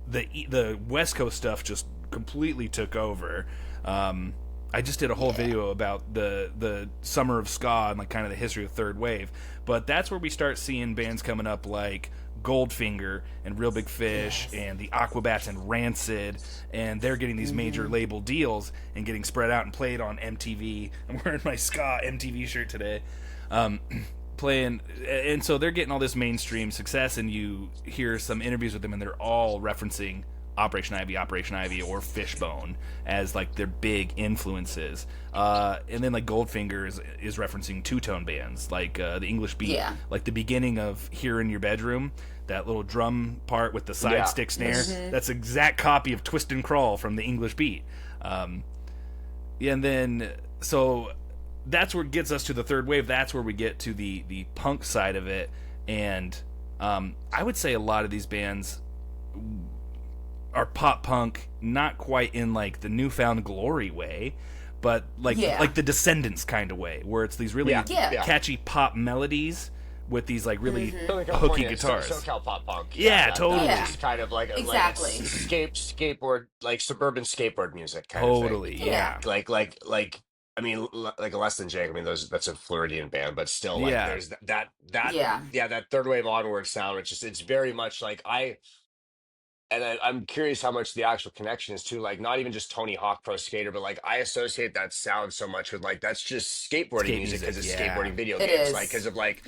the West Coast stuff just completely took over. I just did a whole video about the summer of ska and like kind of the history of third wave, but that's where we start seeing bands coming up like Goldfinger and Real Big Fish and the Aquabats and Rancid, and they're getting these major label deals and getting spread out and played on MTV. I'm wearing my ska MTV shirt today. Playing, and so they're getting all this mainstream success, and you hear some interviews with them, and they're all referencing Operation Ivy, or Fishbone as like their big influences. And then like Goldfinger is referencing two-tone bands like the English Beat, like the beginning of Here in Your Bedroom, that little drum part with the side stick snare. That's an exact copy of Twist and Crawl from the English Beat. And then so that's where it gets us to the third wave. That's where we get to the punk side of it. And I would say a lot of these bands are pop punk, not quite in like the Newfound Glory way, but like the Descendants kind of way, where it's these really catchy pop melodies with these like really hooky guitars. SoCal pop punk. Totally. Just kind of like exactly. Like skateboard, like suburban skateboard music kind totally, of thing. Like I mean, like a Less Than Jake. I mean, that's a Floridian band, but still, like, there's that third wave onward sound, which is, it's very much like I'm curious how much the actual connection is to, like, not even just Tony Hawk Pro Skater, but like I associate that sound so much with like that's just skateboarding music because it's skateboarding video games, like because of like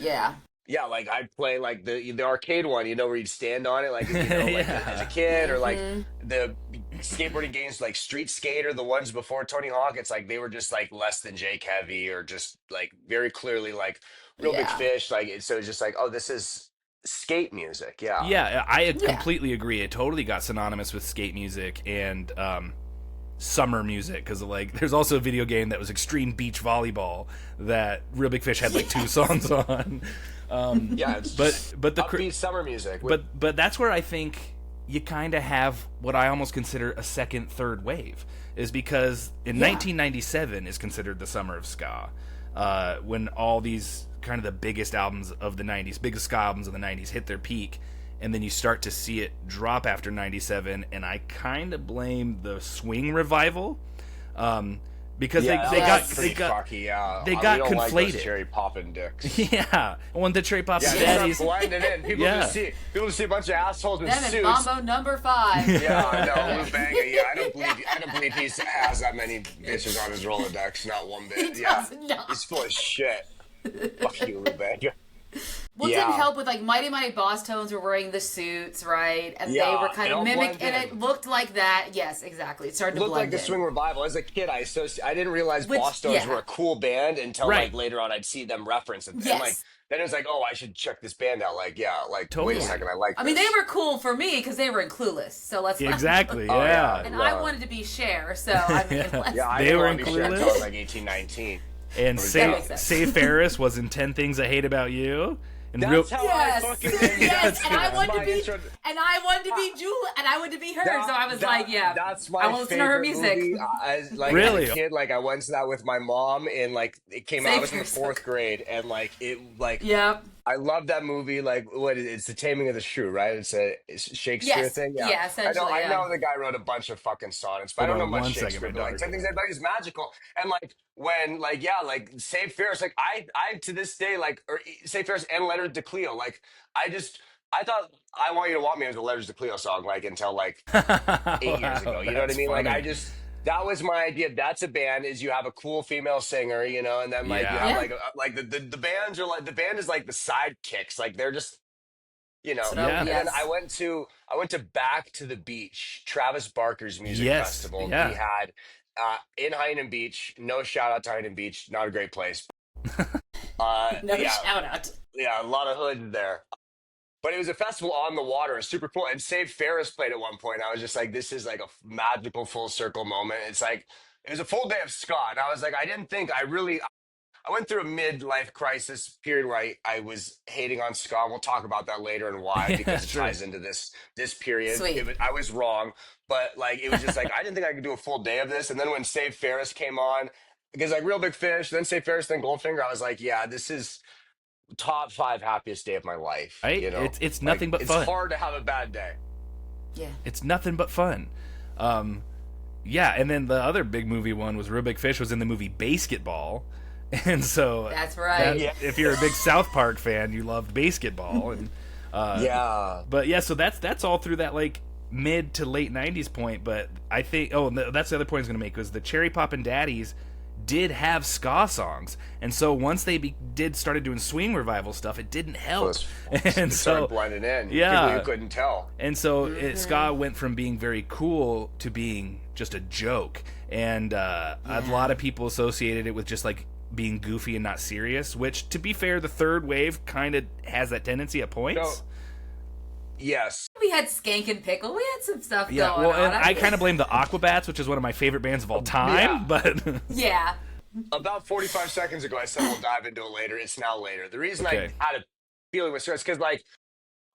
like I'd play like the arcade one, you know, where you'd stand on it, like, you know, like as a kid, or like the skateboarding games like Street Skater, the ones before Tony Hawk. It's like they were just like Less Than Jake heavy, or just like very clearly like Real Big Fish. Like, so it's just like, oh, this is skate music. I completely agree. It totally got synonymous with skate music and summer music, because like there's also a video game that was Extreme Beach Volleyball that Real Big Fish had like 2 songs on. It's but the upbeat summer music. But that's where I think you kind of have what I almost consider a second, third wave, is because in 1997 is considered the summer of ska, when all these kind of the biggest albums of the 90s, biggest ska albums of the 90s hit their peak, and then you start to see it drop after 97, and I kind of blame the swing revival. because Yeah, that they was got Yes. they pretty got fucky. Yeah, they we got don't like those conflated. cherry poppin' dicks. Yeah, one the cherry pop Yeah, they start daddies. blending in. Yeah. People just see a bunch of assholes in Them and suits. Mambo number 5. Yeah, I know. Lou Bega. Yeah, I don't believe he has that many bitches on his Rolodex. Not one He bit. Yeah, does not. he's full of shit. Fuck you, Lou Bega. Well, it didn't Yeah, help with like Mighty Mighty Boss Tones were wearing the suits, right? And they yeah. were kind It of all mimic, blended and in. it looked like that. Yes, exactly. It started to Looked like blend the in. swing revival. As a kid, I didn't realize Which, Boston's were yeah, a cool band until Right. like later on I'd see them reference it. And like yes, then it was like, oh, I should check this band out. Like, yeah, like wait a Totally. yeah. second, I like I mean, they this. were cool for me because they were in Clueless. So let's Exactly. Oh yeah, Yeah. and I wanted to be Cher, so I mean, Yeah. let's, yeah. I They didn't were want in to be sure until I Clueless? was like 18, 19. And That Say makes sense. Say Ferris was in 10 Things I Hate About You. And That's how yes, I fucking yes, and I that's wanted to my be, intro. and I wanted to be Jewel, and I wanted to be her. So I was like, yeah, That's my I will listen to her favorite music. movie. Really? As a kid, like I went to that with my mom, and like it came out. I was in the Safe fourth grade, and like Yep. I love that movie. Like, it's The Taming of the Shrew, right? It's a Shakespeare Yes. thing. Yeah, essentially, I yeah. know the guy wrote a bunch of fucking sonnets, but I Hold don't know on much one second, Shakespeare. my But like daughter's 10 Things I calling. About You is magical, and like when like yeah, like Save Ferris, like I to this day like or Save Ferris and Letters to Cleo, like I thought I Want You to Want Me was a Letters to Cleo song, like until like 8 years ago. Wow, You know what I that's mean? Like funny. that was my idea. That's a band is you have a cool female singer, you know, and then like you Yeah. have Yeah. like the bands are like the band is like the sidekicks, like they're just So, Yeah. And then yes. I went to Back to the Beach, Travis Barker's music Yes. festival. He Yeah. had in Huntington Beach. No shout out to Huntington Beach, not a great place. No Yeah, shout out. yeah, a lot of hoods there. But it was a festival on the water. It's super cool. And Save Ferris played at one point. I was just like, this is like a magical full circle moment. It's like, it was a full day of ska. And I was like, I went through a midlife crisis period where I was hating on ska. We'll talk about that later and why, Yeah, because it sure. ties into this period. Sweet. I was wrong. But like, it was just like, I didn't think I could do a full day of this. And then when Save Ferris came on, because like Real Big Fish, then Save Ferris, then Goldfinger, I was like, yeah, this is top 5 happiest day of my life. Right? You know, It's like nothing but it's fun. hard to have a bad day. Yeah. It's nothing but fun. Yeah, and then the other big movie one was Real Big Fish was in the movie Basketball. And so That's right. Yeah. if you're a big South Park fan, you loved Basketball. And Yeah. but yeah, so that's all through that like mid to late 90s point, but I think that's the other point I was going to make was the Cherry Poppin' Daddies did have ska songs, and so once they started doing swing revival stuff, it didn't help. It And started so blending in. yeah. People you couldn't tell. and so ska went from being very cool to being just a joke, and a lot of people associated it with just like being goofy and not serious, which to be fair, the third wave kind of has that tendency at points. No. Yes. We had Skanking Pickle. We had some stuff Yeah, going well, on. and I kind of blame the Aquabats, which is one of my favorite bands of all time. Yeah. But Yeah. About 45 seconds ago, I said we'll dive into it later. It's now later. The reason Okay. I had a feeling with stress because, like,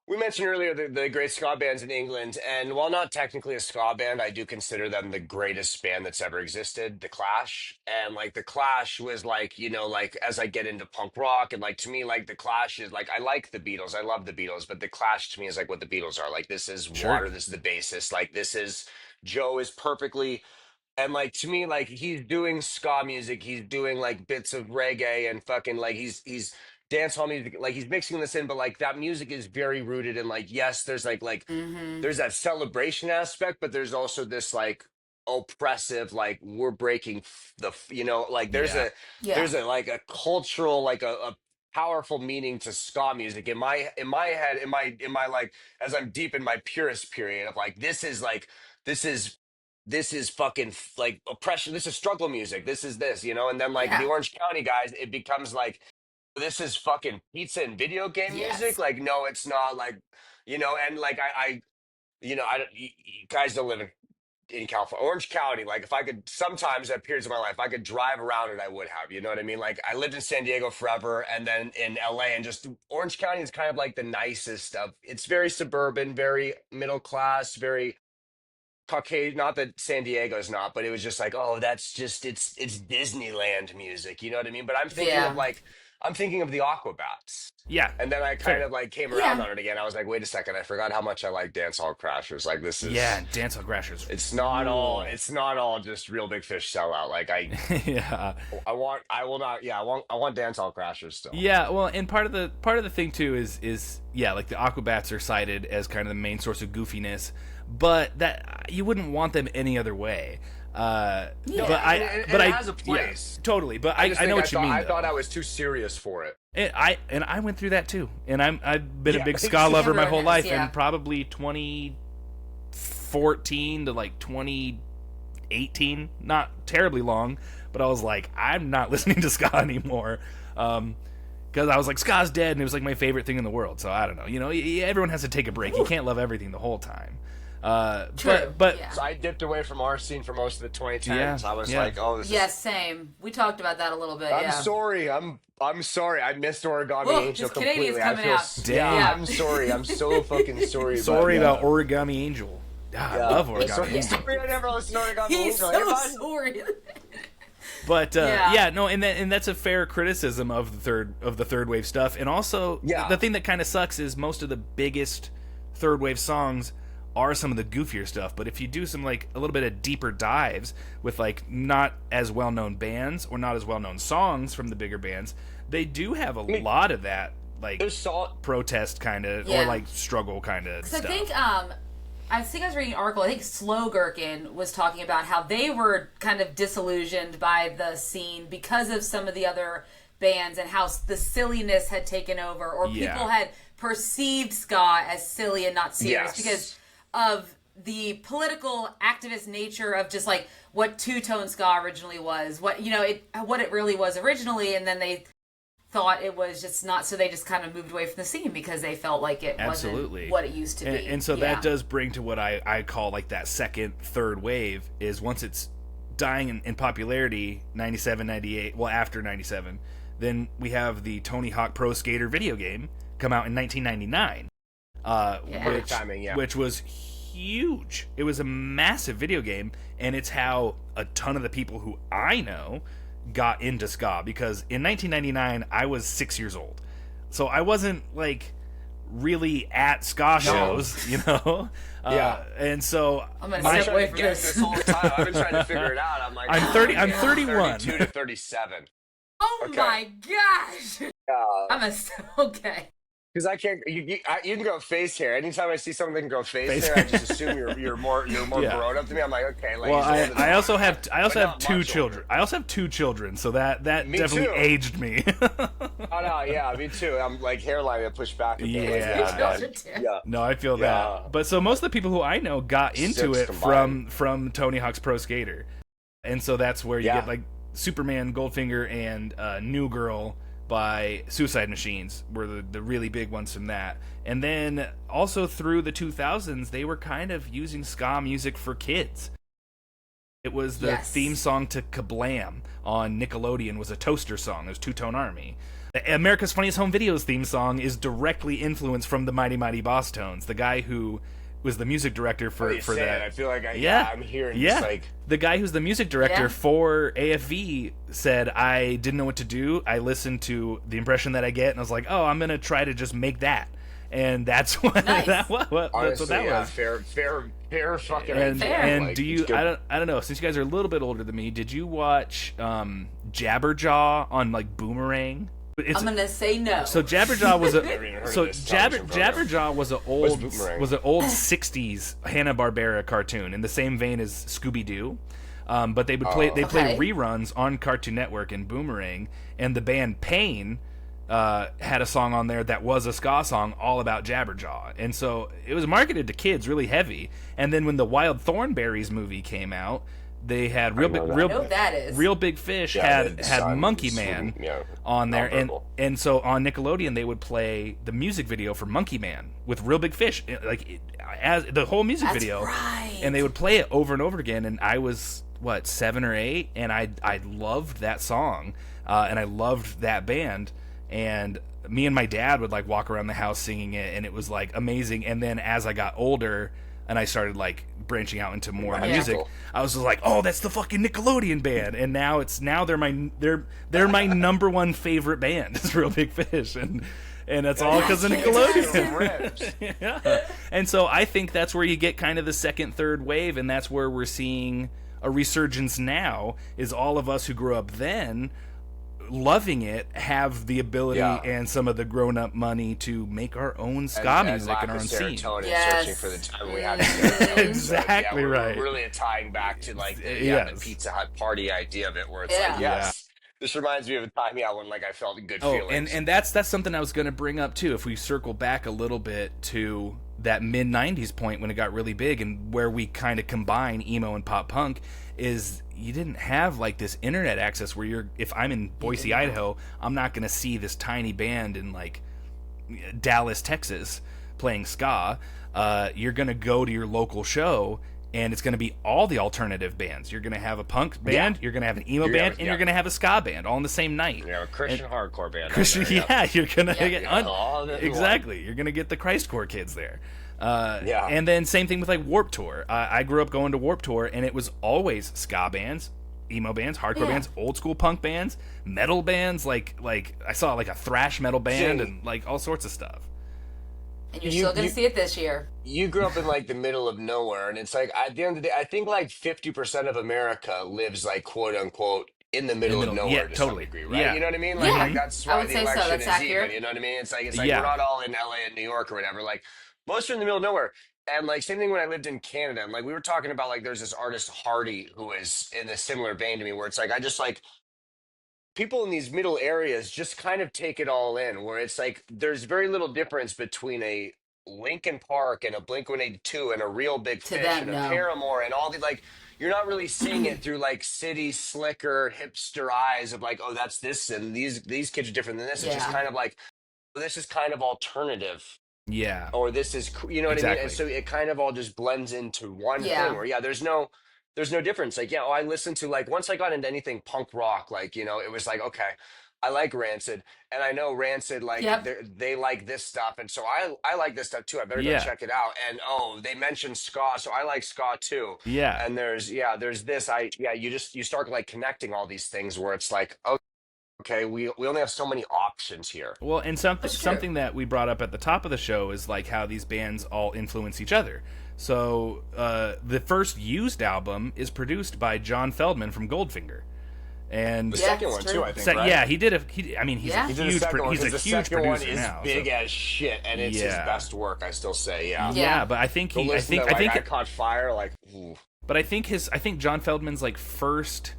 we mentioned earlier the great ska bands in England, and while not technically a ska band, I do consider them the greatest band that's ever existed, The Clash. And like The Clash was like, you know, like as I get into punk rock, and like to me, like The Clash is like I like the Beatles, I love the Beatles, but The Clash to me is like what the Beatles are. Like this is Sure. water, this is the basis, like this is Joe is perfectly. And like to me, like he's doing ska music, he's doing like bits of reggae and fucking like he's dance hall music, like he's mixing this in, but like that music is very rooted in like yes, there's like Mm-hmm. there's that celebration aspect, but there's also this like oppressive, like we're breaking you know, like there's Yeah. Yeah. there's a like a cultural like a powerful meaning to ska music in my head in my like as I'm deep in my purist period of like this is this is fucking like oppression. This is struggle music. This is this, you know. And then like the Yeah. Orange County guys, it becomes like this is fucking pizza and video game Yes. music. Like no, it's not. Like you know, and like you know, I don't. You guys don't live in California, Orange County. Like if I could, sometimes at periods of my life, I could drive around it, I would have. You know what I mean? Like I lived in San Diego forever, and then in LA, and just Orange County is kind of like the nicest of. It's very suburban, very middle class, very Caucasian. Not that San Diego's not, but it was just like, oh, that's just it's Disneyland music. You know what I mean? But I'm thinking of Yeah. like I'm thinking of the Aquabats. Yeah. And then I kind Fair. of like came around on it again. I was like, wait a second, I forgot how much I like Dance Hall Crashers. Like this Yeah, is Dance Hall Crashers. it's not all just Real Big Fish sellout. Like Yeah. I want Dance Hall Crashers still. Yeah, well, and part of the thing too is yeah, like the Aquabats are cited as kind of the main source of goofiness, but that you wouldn't want them any other way. But it has a place. Yeah, totally. But I know what you mean. I thought I was too serious for it. And I went through that too, and I've been a big me ska too. lover my whole life, Yeah. and probably 2014 to like 2018, not terribly long, but I was like, I'm not listening to ska anymore, because I was like, ska's dead, and it was like my favorite thing in the world. So I don't know, everyone has to take a break. You can't love everything the whole time. True. But Yeah. So I dipped away from our scene for most of the 2010s. Yeah, I was yeah. like, oh, this Yes, same. We talked about that a little bit. I'm yeah. sorry. I'm sorry. I missed Origami Whoa, Angel this Canadian's completely. I coming feel out. Damn. yeah, I'm sorry. I'm so fucking sorry. sorry but, about Origami Angel. I love Origami Angel. Sorry, I never listened to Origami He's Angel. so sorry. But Yeah. no, and that's a fair criticism of the third wave stuff. And also, the thing that kind of sucks is most of the biggest third wave songs are some of the goofier stuff. But if you do some like a little bit of deeper dives with like not as well known bands or not as well known songs from the bigger bands, they do have a lot of that like protest kind of or like struggle kind of stuff. I think I was reading an article. I think Slow Gherkin was talking about how they were kind of disillusioned by the scene because of some of the other bands and how the silliness had taken over, or people had perceived ska as silly and not serious because of the political activist nature of just like what two-tone ska originally was, what it really was originally, and then they thought it was just not, so they just kind of moved away from the scene because they felt like it wasn't what it used to be. And so that does bring to what I call like that second, third wave, is once it's dying in popularity, 97, 98, well after 97, then we have the Tony Hawk Pro Skater video game come out in 1999, which was huge. It was a massive video game, and it's how a ton of the people who I know got into ska, because in 1999 I was 6 years old, so I wasn't like really at ska shows, and so I'm gonna step away from this whole time. I've been trying to figure it out. I'm like, I'm 31, 32 to 37. Oh my gosh! Okay. Because I can't. You can go face hair. Anytime I see someone that can go face hair, I just assume you're more grown up to me. I'm like, okay. Like, well, I also have two children. I also have two children, so that definitely aged me. Oh no, yeah, me too. I'm like hairline that pushed back. Yeah. No, I feel that. But so most of the people who I know got into it from Tony Hawk's Pro Skater, and so that's where you get like Superman, Goldfinger, and New Girl by Suicide Machines were the really big ones from that. And then also through the 2000s, they were kind of using ska music for kids. It was the theme song to Kablam on Nickelodeon was a Toaster song. It was Two Tone Army. America's Funniest Home Videos theme song is directly influenced from the Mighty Mighty Boss Tones. The guy who was the music director for that. I feel like I'm hearing this, like, the guy who's the music director for AFV said, I didn't know what to do. I listened to the impression that I get, and I was like, oh, I'm gonna try to just make that. And that's what that was. That's what that was. Fair fucking. And like, do you? I don't know. Since you guys are a little bit older than me, did you watch Jabberjaw on like Boomerang? I'm gonna say no. So Jabberjaw was Jabberjaw was an old '60s Hanna-Barbera cartoon in the same vein as Scooby-Doo, but they would played reruns on Cartoon Network and Boomerang, and the band Pain had a song on there that was a ska song all about Jabberjaw, and so it was marketed to kids really heavy. And then when the Wild Thornberrys movie came out, they had Real Big Fish had Monkey Man on there, and so on Nickelodeon they would play the music video for Monkey Man with Real Big Fish, as the whole music video, and they would play it over and over again. And I was 7 or 8, and I loved that song, and I loved that band, and me and my dad would like walk around the house singing it, and it was like amazing. And then as I got older, and I started like branching out into more music. I was just like, oh, that's the fucking Nickelodeon band, and now they're my number one favorite band. It's Real Big Fish, and that's all because of Nickelodeon. Yeah. And so I think that's where you get kind of the second, third wave, and that's where we're seeing a resurgence now, is all of us who grew up then loving it have the ability and some of the grown-up money to make our own ska music and our own scene. Searching for the time we had. Exactly right. We're really tying back to like the Pizza Hut party idea of it, where it's like, yes, this reminds me of a time when like I felt good feelings. And that's something I was going to bring up too. If we circle back a little bit to that mid '90s point when it got really big, and where we kind of combine emo and pop punk, is you didn't have like this internet access where if I'm in Boise, Idaho, I'm not going to see this tiny band in like Dallas, Texas playing ska. You're going to go to your local show, and it's going to be all the alternative bands. You're going to have a punk band, you're going to have an emo band, and you're going to have a ska band all in the same night. Yeah, a Christian hardcore band. You're going to get exactly. You're going to get the Christcore kids there. And then same thing with like Warped Tour. I grew up going to Warped Tour, and it was always ska bands, emo bands, hardcore bands, old school punk bands, metal bands. Like I saw like a thrash metal band and like all sorts of stuff. And you're still going to see it this year. You grew up in like the middle of nowhere, and it's like at the end of the day, I think like 50% of America lives like quote unquote in the middle of nowhere to some degree, right? Yeah. You know what I mean? Like that's why the election is accurate. even. You know what I mean? It's like we're not all in LA and New York or whatever. Like most are in the middle of nowhere. And like same thing when I lived in Canada, and like we were talking about like there's this artist Hardy who is in a similar vein to me, where it's like I just like people in these middle areas just kind of take it all in, where it's like there's very little difference between a Linkin Park and a Blink-182 and a Real Big Fish and a Paramore and all the like. You're not really seeing it through like city slicker hipster eyes of like, oh, that's this and these kids are different than this. It's just kind of like, this is kind of alternative. Yeah. Or this is, you know what I mean? And so it kind of all just blends into one thing where, there's no difference. Like, I listened to like, once I got into anything punk rock, like, you know, it was like, okay, I like Rancid, and I know Rancid, like, they like this stuff. And so I like this stuff too. I better go check it out. And they mentioned ska, so I like ska too. Yeah. And there's this, you start like connecting all these things where it's like, okay, we only have so many options here. Well, and something that we brought up at the top of the show is like how these bands all influence each other. So the first Used album is produced by John Feldman from Goldfinger. And the second one too, I think. Right? Yeah, he's a huge producer now. Is big as shit, and it's his best work. I still say, yeah. But I think I think it caught fire. Like, ooh. But I think John Feldman's like first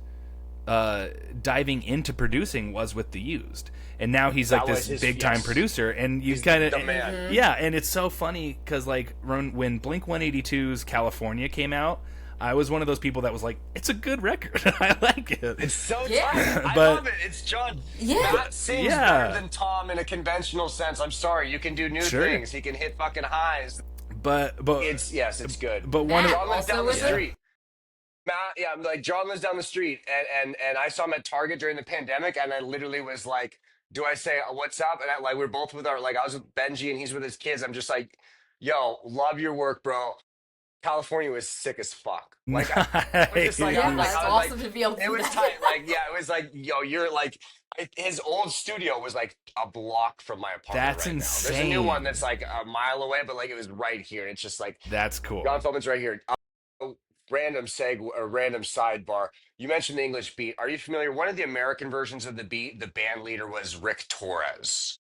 diving into producing was with the Used, and now he's like this big time producer, and you kind of and it's so funny because like when Blink-182's California came out, I was one of those people that was like, it's a good record. I like it. It's so tight. I love it. It's John. Matt sings better than Tom in a conventional sense. I'm sorry. You can do new things. He can hit fucking highs. But it's good. But one John lives down the street. Matt, like John lives down the street, and I saw him at Target during the pandemic, and I literally was like, do I say what's up? And we're both with I was with Benji, and he's with his kids. I'm just like, yo, love your work, bro. California was sick as fuck. Like, it's awesome to be able to do that. It was tight. Like, it was like, yo, you're like, his old studio was like a block from my apartment. That's insane. Now. There's a new one that's like a mile away, but like it was right here. And it's just like, that's cool. John Feldman's right here. Random sidebar. You mentioned the English beat. Are you familiar? One of the American versions of the beat, the band leader was Rick Torres.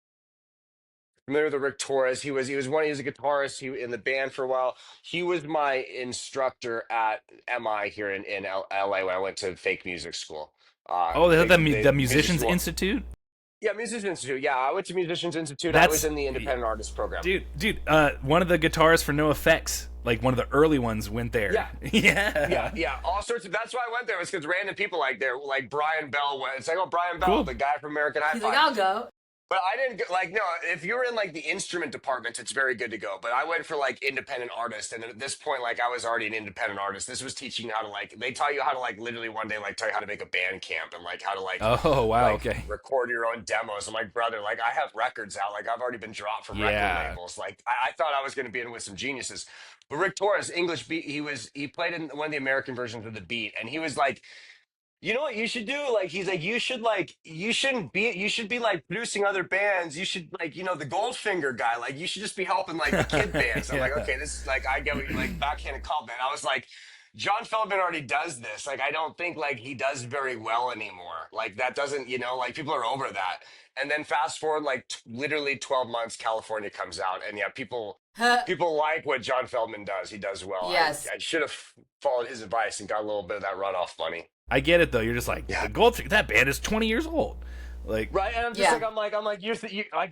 Familiar with Rick Torres? He was a guitarist. He in the band for a while. He was my instructor at MI here in LA when I went to fake music school. The Musicians Institute? Yeah, Musicians Institute. Yeah, I went to Musicians Institute. I was in the independent artist program. Dude, one of the guitarists for No Effects, like one of the early ones, went there. Yeah. All sorts of. That's why I went there. Was because random people like Brian Bell went. It's like, Brian Bell, the guy from American Hi-Fi. He's like, I'll go. But I didn't like no. If you're in like the instrument department, it's very good to go. But I went for like independent artist, and at this point, like I was already an independent artist. This was teaching you how to like they taught you how to like literally one day like tell you how to make a band camp and like how to Oh wow, like okay. record your own demos. I'm like, brother, like I have records out. Like I've already been dropped from record Yeah. labels. Like I thought I was going to be in with some geniuses. But Rick Torres, English beat, he played in one of the American versions of the beat, and he was like, you know what you should do? He's like, you should be like producing other bands. You should like, the Goldfinger guy. Like, you should just be helping like the kid bands. I'm like, Yeah. okay, this is like, I get what you like, backhanded compliment. I was like, John Feldman already does this. Like, I don't think like he does very well anymore. Like, that doesn't, like people are over that. And then fast forward like literally 12 months, California comes out, and yeah, people like what John Feldman does. He does well. Yes. I should have followed his advice and got a little bit of that runoff money. I get it though. You're just like Yeah. the Goldfinger. That band is 20 years old. Like Right, and I'm just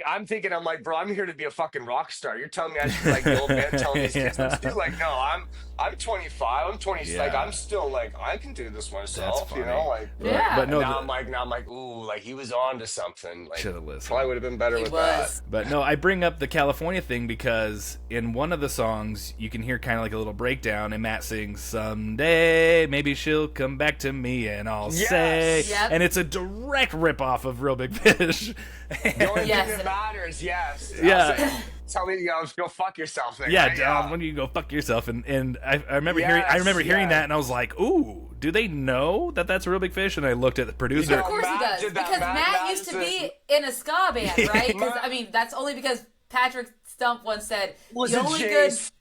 I'm thinking, I'm like, bro, I'm here to be a fucking rock star. You're telling me I should be like the old man telling these kids what to do? Like, no, I'm 25, I'm 20, Yeah. like I'm still like I can do this myself, funny. like Yeah. But no, now I'm like, ooh, like he was on to something. Like should have listened. probably would have been better He with was. But no, I bring up the California thing because in one of the songs you can hear kind of like a little breakdown, and Matt sings "Someday maybe she'll come back to me and I'll Yes. say," Yep. and it's a direct ripoff of Real Big Fish. that. The only Yes. thing that matters, yes. Yeah. Tell me, go fuck yourself. Thing, Yeah, right? when you go fuck yourself, and I remember Yes, hearing yeah. that, and I was like, ooh, do they know that that's a Real Big Fish? And I looked at the producer. Yeah. Of course he Matt does. did that. Because Matt Matt used to be in a ska band, right? Because, I mean, that's only because Patrick Stump once said, Was the it only Jace?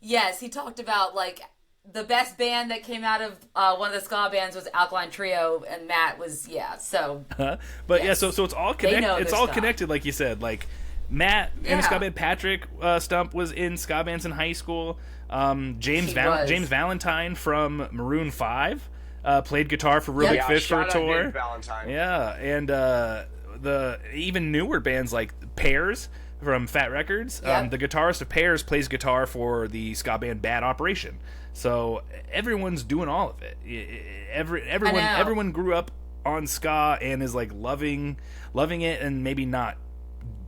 Yes, he talked about, like, the best band that came out of one of the ska bands was Alkaline Trio, and Matt was, so. But Yes. yeah, so it's all They connected. know It's their all ska. connected, like you said. Like Matt in a ska Yeah. band, Patrick Stump was in ska bands in high school. James He was. James Valentine from Maroon 5 played guitar for Real Yep. Big Yeah, Fish for a shout out tour. James Valentine. Yeah, and the even newer bands like Pears from Fat Records. Yep. The guitarist of Pears plays guitar for the ska band Bad Operation. So everyone's doing all of it. Everyone grew up on ska and is like loving it, and maybe not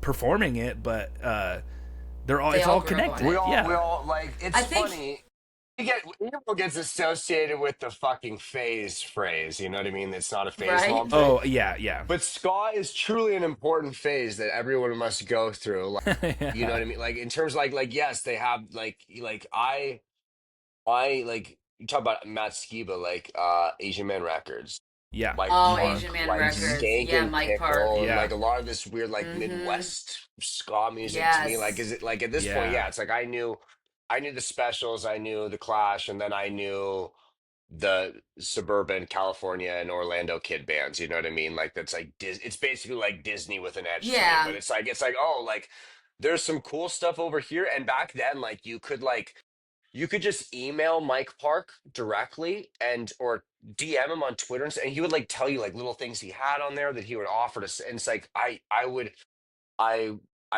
performing it, but it's all grew up on connected. it. We Yeah. all like. It's I think- funny. Emo gets associated with the fucking phase phrase. You know what I mean? It's not a phase. Right. Long Oh yeah. But ska is truly an important phase that everyone must go through. Like, you know what I mean? Like in terms of like yes, they have like I like you talk about Matt Skiba, like Asian Man Records. Yeah. Like Oh, Mark, Asian Man like Records. Skanking, Yeah, Mike Pickle, Park. and, Yeah. like a lot of this weird like Midwest ska music to me. Yes. Like is it like at this point, Yeah. it's like I knew the Specials, I knew the Clash, and then I knew the suburban California and Orlando kid bands. You know what I mean? Like that's like it's basically like Disney with an edge to Yeah. it. But it's like oh, like there's some cool stuff over here. And back then, like you could just email Mike Park directly or DM him on Twitter, and he would like tell you like little things he had on there that he would offer to. And it's like I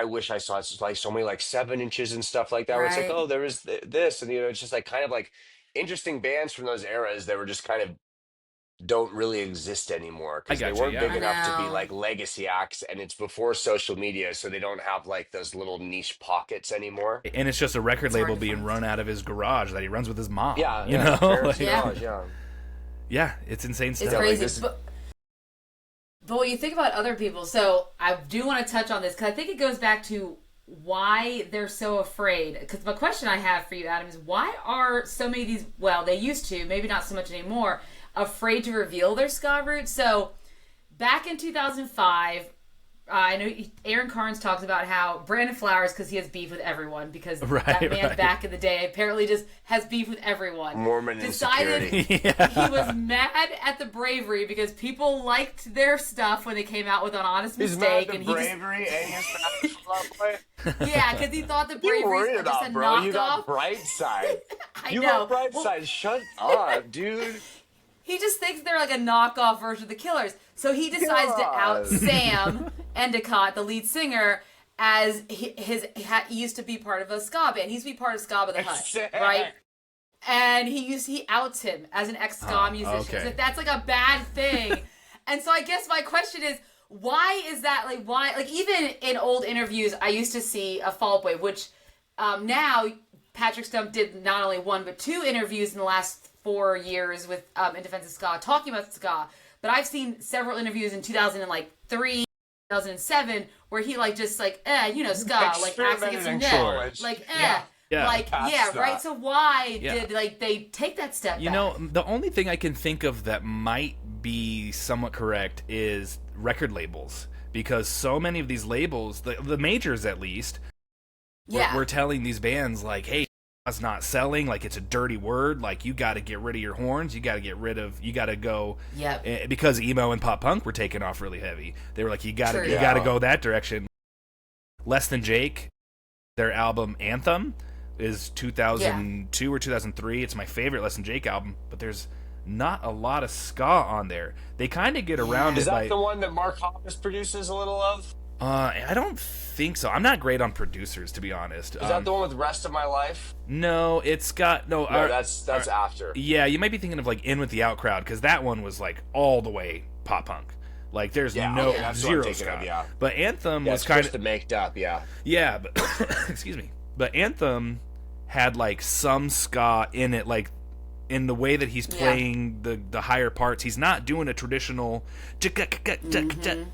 wish I saw like so many like 7 inches and stuff like that. Where it's like, Right. oh, there was this, and it's just like kind of like interesting bands from those eras that were just kind of don't really exist anymore because I they gotcha, weren't yeah. big I enough to be know. like legacy acts, and it's before social media, so they don't have like those little niche pockets anymore. And it's just a record It's hard label to being find. run out of his garage that he runs with his mom. Yeah, you know. parents' Like, Yeah. garage, yeah. yeah, it's insane stuff. It's like crazy. this- But when you think about other people, so I do want to touch on this because I think it goes back to why they're so afraid. Because my question I have for you, Adam, is why are so many of these, well, they used to, maybe not so much anymore, afraid to reveal their ska roots? So back in 2005, I know Aaron Carnes talks about how Brandon Flowers, because he has beef with everyone, because that Right, man right. back in the day apparently just has beef with everyone. Mormon decided insecurity. he was mad at the Bravery because people liked their stuff when they came out with An Honest He's Mistake, mad at and the he just bravery and his yeah, because he thought the What are you Bravery worried was just a about, bro? You got knockoff. bright side. I You know. got bright Well, side. Shut up, dude. he just thinks they're like a knockoff version of the Killers. So he decides to out God. Sam Endicott, the lead singer, as he used to be part of a ska band. He used to be part of Ska by the Hut, Sick. right? And he outs him as an ex-ska musician. okay. So that's like a bad thing. And so I guess my question is, why is that? Like, why? Like, even in old interviews, I used to see a Fall Out Boy, which now Patrick Stump did not only one but two interviews in the last 4 years with in defense of ska, talking about ska. But I've seen several interviews in 2003, 2007, where he like just like ska, like acts like it's net, like right. So why did like they take that step? You know, the only thing I can think of that might be somewhat correct is record labels, because so many of these labels, the majors at least, we're telling these bands like, hey, it's not selling, like it's a dirty word, like you got to get rid of your horns, you got to go, because emo and pop punk were taking off really heavy. They were like, you got to go that direction. Less Than Jake, their album Anthem is 2002 or 2003. It's my favorite Less Than Jake album, but there's not a lot of ska on there. They kind of get around it by... Is that the one that Mark Hoppus produces a little of? I don't think so. I'm not great on producers, to be honest. Is that the one with Rest of My Life? No, it's got... No, that's after. Yeah, you might be thinking of like In With the Out Crowd, because that one was like all the way pop punk. Like there's zero ska. But Anthem was kind of... just make up, Yeah, but... excuse me. But Anthem had like some ska in it, like in the way that he's playing the higher parts. He's not doing a traditional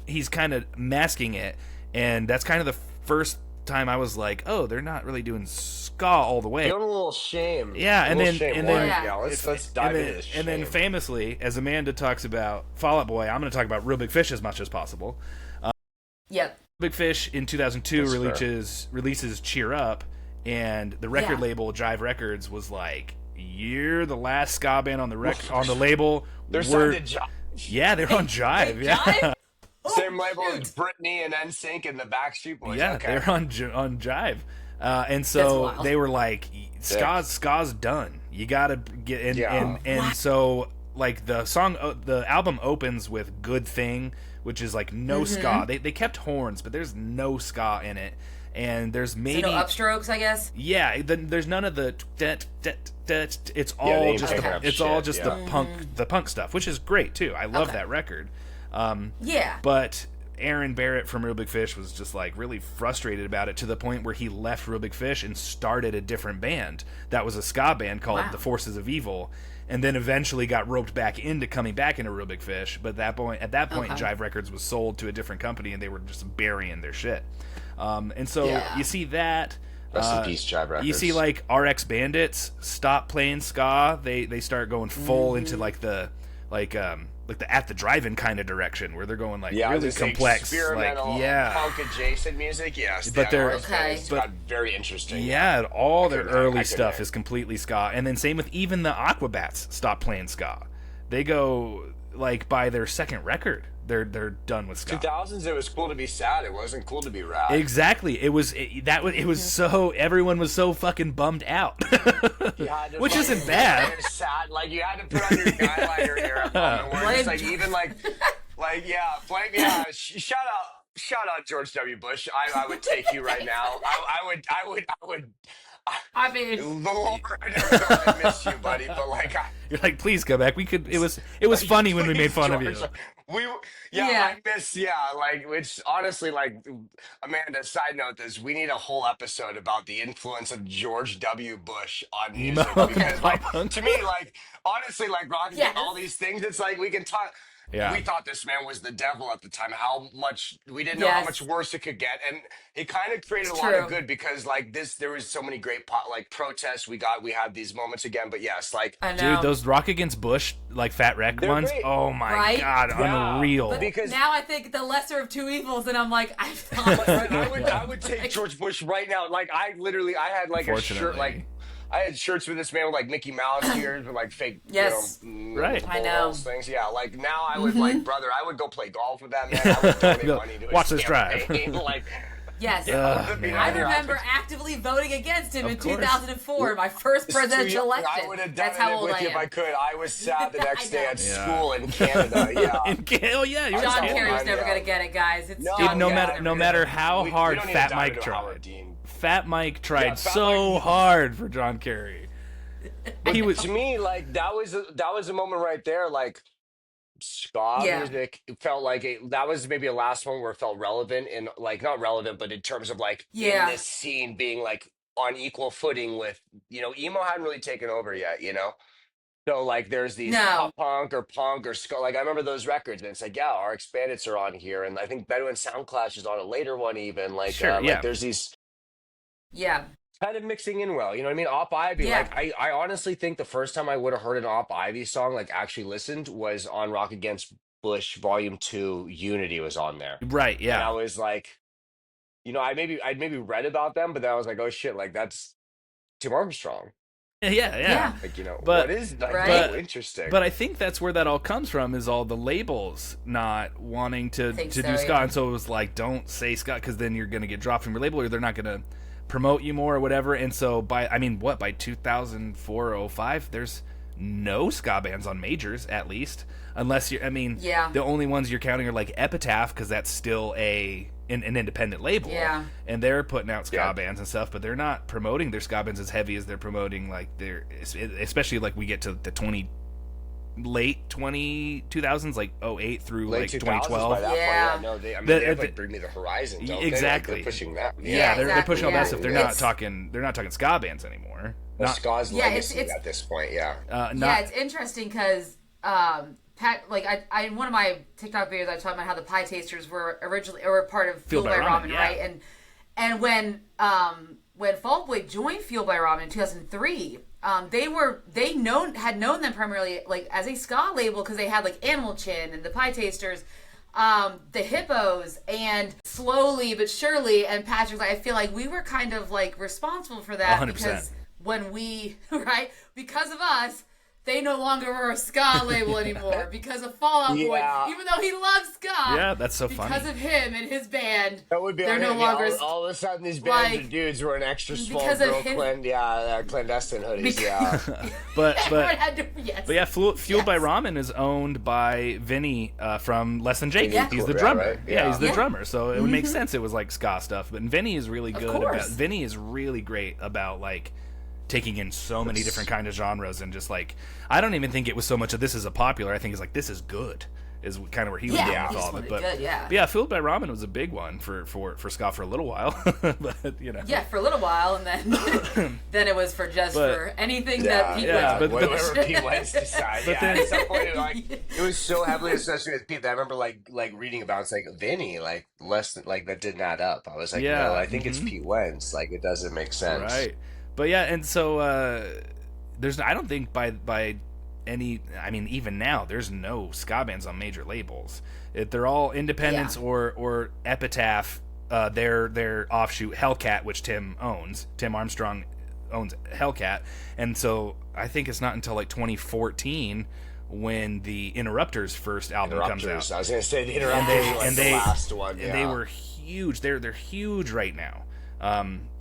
he's kind of masking it, and that's kind of the first time I was like, oh, they're not really doing ska all the way. You're a little shame. Yeah, and then let's dive into this. And then famously, as Amanda talks about Fall Out Boy, I'm going to talk about Real Big Fish as much as possible. Big Fish in 2002 releases Cheer Up, and the record label Jive Records was like, you're the last ska band on the label. They're signed to Jive. Yeah, they're on Jive. Yeah. Same label as Britney and NSYNC and the Backstreet Boys. Yeah, they're on Jive. And so they were like, ska's done. You gotta get in. And so like the album opens with Good Thing, which is like no ska. They kept horns, but there's no ska in it. And there's maybe no upstrokes, I guess. Yeah, there's none of the it's all just the punk stuff, which is great too. I love that record. But Aaron Barrett from Real Big Fish was just like really frustrated about it, to the point where he left Real Big Fish and started a different band that was a ska band called The Forces of Evil, and then eventually got roped back into coming back into Real Big Fish. But at that point Jive Records was sold to a different company, and they were just burying their shit. And so you see that. Rest in peace, Jive Records. You see like RX Bandits stop playing ska. They start going full into like the At the Drive-In kind of direction, where they're going like really complex, experimental, punk adjacent music. Yes, but they're got very interesting. Yeah, all their early stuff is completely ska, and then same with even the Aquabats stop playing ska. They go like by their second record, they're done with ska. 2000s, it was cool to be sad. It wasn't cool to be rad. Exactly. It was so everyone was so fucking bummed out, which isn't bad. Sad, like you had to put on your guy here. It's like even like shout out George W. Bush. I would take you right now. I would. I mean, Lord, I don't know, I miss you, buddy. But like, you're like, please go back. We could. It was funny when we made fun of you. I miss, which honestly, like, Amanda, side note this, we need a whole episode about the influence of George W. Bush on music. Because, like, to me, like, honestly, like, rock and all these things, it's like, we can talk. Yeah. We thought this man was the devil at the time. We didn't know how much worse it could get, and it kind of created a lot of good, because like there was so many great protests. We had these moments again, but yes, like dude, those Rock Against Bush like Fat Wreck ones. Great. Oh my god, unreal. But because now I think the lesser of two evils, and I'm like, I would take George Bush right now. Like I had like a shirt like. I had shirts with this man with like Mickey Mouse ears with like fake, right? I know things. Yeah, like now I would like, brother, I would go play golf with that man. I would donate money to watch this drive. Like, yes, I remember actively voting against him in 2004, my first presidential election. I would have done it with you if I could. I was sad the next day at school in Canada. John Kerry's never gonna get it, guys. It's no matter how hard Fat Mike tried. Fat Mike tried so hard for John Kerry. To me, like that was a moment right there. Like ska Yeah. music felt like that was maybe a last one where it felt relevant, and like not relevant, but in terms of like in Yeah. this scene being like on equal footing with, emo hadn't really taken over yet, So like there's these pop No. punk or punk or ska. Like I remember those records, and it's like, yeah, our Expandits are on here, and I think Bedouin Soundclash is on a later one even. Sure, Like yeah. there's these Yeah. kind of mixing in well. You know what I mean? Op Ivy. Yeah. Like I honestly think the first time I would have heard an Op Ivy song, like actually listened, was on Rock Against Bush Volume 2. Unity was on there. Right, And I yeah. was like, I'd maybe read about them, but then I was like, oh shit, like that's Tim Armstrong. Yeah. Like, But what is like Right? so interesting. But I think that's where that all comes from, is all the labels not wanting to Think do so, ska. yeah. And so it was like, don't say ska, because then you're going to get dropped from your label, or they're not going to promote you more or whatever. And so by 2004 or 05, there's no ska bands on majors, at least. Unless Yeah. the only ones you're counting are like Epitaph, because that's still an independent label. Yeah. And they're putting out ska Yeah. bands and stuff, but they're not promoting their ska bands as heavy as they're promoting like especially like we get to the late 2000s, like 08 through Late like 2000s 2012. by that Yeah. point, no, they have like Bring Me the Horizon, don't Exactly. they? Like, they're pushing that. Yeah, they're exactly, pushing all yeah. that stuff. They're not talking ska bands anymore. Well, Not, ska's Yeah, legacy it's- at this point, yeah. Yeah, it's interesting because Pat, like I in one of my TikTok videos, I talked about how the Pie Tasters were part of Fueled by Ramen, yeah. right? And when Fall Boy joined Fueled by Ramen in 2003, had known them primarily like as a ska label, because they had like Animal Chin and the Pie Tasters, the Hippos, and slowly but surely, and Patrick's like, I feel like we were kind of like responsible for that 100%. because when we because of us, they no longer were a ska label anymore because of Fall Out Boy. Yeah. Even though he loves ska, Yeah, that's so funny. because of him and his band, That would be they're no longer all of a sudden these bands like, of dudes were an extra small because of girl him- clandestine hoodies. Yeah, but everyone had to, yes. But yeah, Fueled by Yes. Ramen is owned by Vinny from Less Than Jake. Yeah. He's the Yeah, drummer. right? Yeah, he's the Yeah. drummer. So it would make sense it was like ska stuff. But Vinny is really good. course. Vinny is really great about like taking in so many different kind of genres, and just like, I don't even think it was so much of this is a popular. I think it's like, this is good, is kind of where he was going Yeah, with he all just of it. wanted But good, yeah. yeah, Fueled by Ramen was a big one for ska for a little while. But Yeah, for a little while, and then then it was for anything that Pete yeah, Wentz but- whatever Pete Wentz decided. But Yeah, then- at some point it was so heavily associated with Pete that I remember like reading about. It's like Vinny, like less than like that didn't add up. I was like, Yeah, no, I think it's Pete Wentz. Like it doesn't make sense. Right. But yeah, and so I don't think by any, I mean, even now there's no ska bands on major labels. They're all independents Yeah. or Epitaph, their offshoot Hellcat, which Tim Armstrong owns Hellcat. And so I think it's not until like 2014 when the Interrupters' first album comes out. I was gonna say the Interrupters were like the last one. And they were huge. They're huge right now.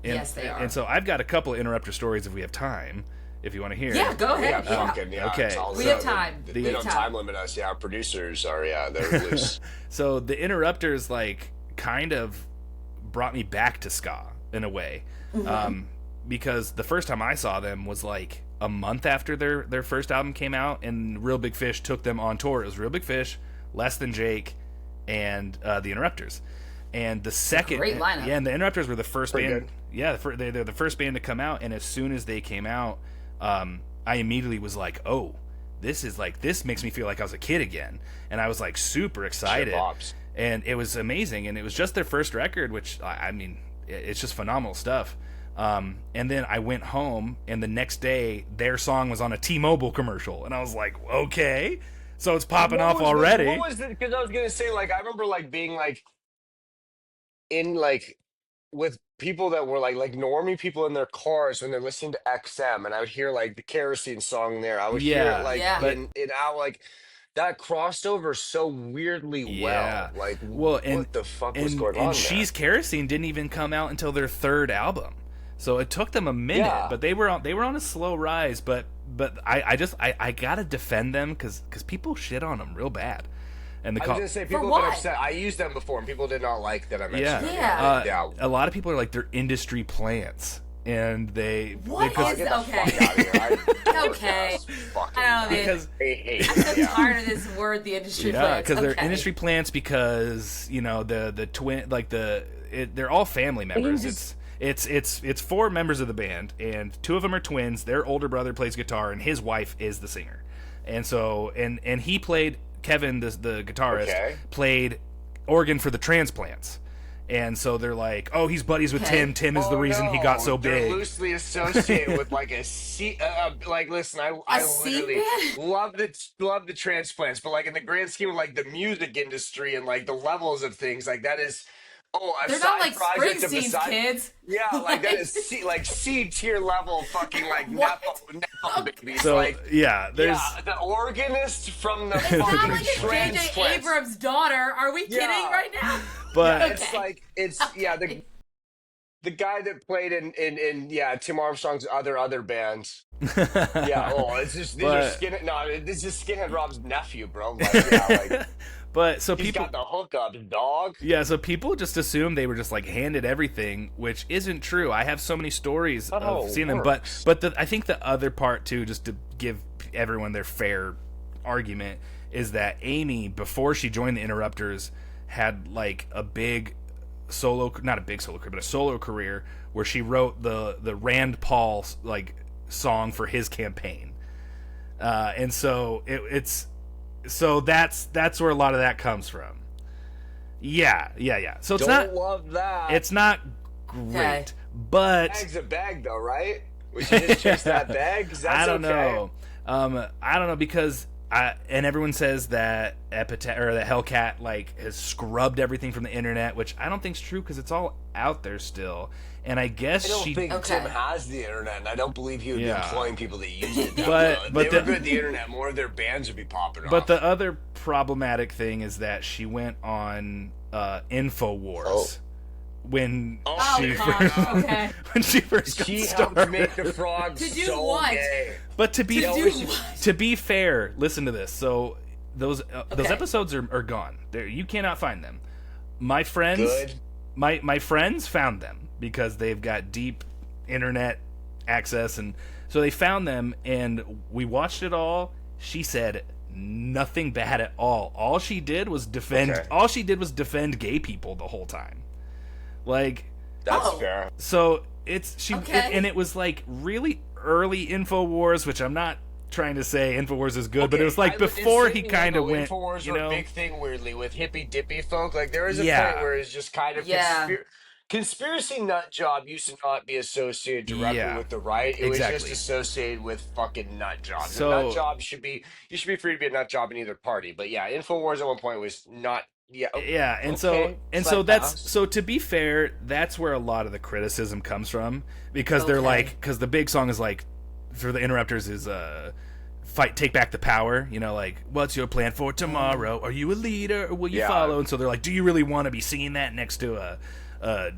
Yes, they are. And so I've got a couple of Interrupter stories if we have time, if you want to hear. Yeah, go ahead. Yeah, fucking, yeah. Okay. It's all We set. have time. They We have don't time. time limit us. Yeah, our producers are. Yeah, they're loose. So the Interrupters like kind of brought me back to ska in a way, because the first time I saw them was like a month after their first album came out, and Real Big Fish took them on tour. It was Real Big Fish, Less Than Jake, and the Interrupters. And the second, great lineup. yeah, and the Interrupters were the first Pretty band. good. Yeah, they're the first band to come out, and as soon as they came out, I immediately was like, oh, this makes me feel like I was a kid again, and I was like super excited, Bobs. and it was amazing, and it was just their first record, which I mean, it's just phenomenal stuff. And then I went home, and the next day their song was on a T-Mobile commercial, and I was like, okay, so it's popping off already. What was it? Because I was gonna say, like, I remember like being like in like with people that were like normie people in their cars when they're listening to XM, and I would hear like the Kerosene song there. I would hear Yeah, it like yeah. in out like that crossed over so weirdly Yeah. well. Like, Well, and what the fuck was going and on She's Kerosene didn't even come out until their third album, so it took them a minute. Yeah. But they were on a slow rise. But I gotta defend them because people shit on them real bad. And I was gonna say people have what? been upset. I used them before, and people did not like that I mentioned them. Yeah. Yeah. A lot of people are like, they're industry plants. and they What cause, is Get the okay? fuck out of here. I Okay. fucking I don't know, because I hate I'm so yeah. tired of this word, the industry yeah, plants. because Okay. they're industry plants because the twin like they're all family members. It's four members of the band, and two of them are twins. Their older brother plays guitar, and his wife is the singer. And so and he played Kevin, the guitarist, played organ for the Transplants. And so they're like, oh, he's buddies with Tim. Tim is the reason he got so they're big. loosely associated with like a C. Like, listen, I literally love the Transplants, but like in the grand scheme of like the music industry and like the levels of things, like that is a They're not side like project of the Springsteen's side. kids. Yeah, like that is C tier level fucking like Nepo babies. So like there's the organist from the It's not fucking like a J.J. Transplants. Abrams' daughter. Are we kidding right now? but It's like the guy that played in Tim Armstrong's other bands. It's just these are skinhead. No, this is skinhead Rob's nephew, bro. Like, but so he's people got the hookup, dog. Yeah, so people just assume they were just like handed everything, which isn't true. I have so many stories of seeing them, but I think the other part too, just to give everyone their fair argument, is that Amy, before she joined the Interrupters, had like a big not a big solo career, but a solo career where she wrote the Rand Paul like song for his campaign, and so so that's where a lot of that comes from. Yeah. So it's Don't love that. It's not great, but bag's a bag though, right? We should just chase that bag. I don't know. I don't know because and everyone says that that Hellcat like has scrubbed everything from the internet, which I don't think's true because it's all out there still. And I guess I don't think Tim has the internet, and I don't believe he would be employing people that use it. But if they were good at the internet, more of their bands would be popping off. But the other problematic thing is that she went on Infowars when she first got she started. helped make the frog to do so what? gay. But to be fair, listen to this. So those episodes are gone. You cannot find them. My friends, my friends found them because they've got deep internet access, and so they found them, and we watched it all. She said nothing bad at all. All she did was defend. All she did was defend gay people the whole time. Like that's fair. So and it was like really early Infowars, which I'm not trying to say Infowars is good, but it was like before he kind of went. Infowars were a big thing weirdly with hippie dippy folk. Like there was a point where it's just kind of conspiracy nut job used to not be associated directly with the right. It was just associated with fucking nut jobs. So, nut job you should be free to be a nut job in either party. But yeah, Infowars at one point was not. So to be fair, that's where a lot of the criticism comes from because they're like, because the big song is like for the Interrupters is take back the power, like what's your plan for tomorrow? Are you a leader or will you follow? And so they're like, do you really want to be singing that next to a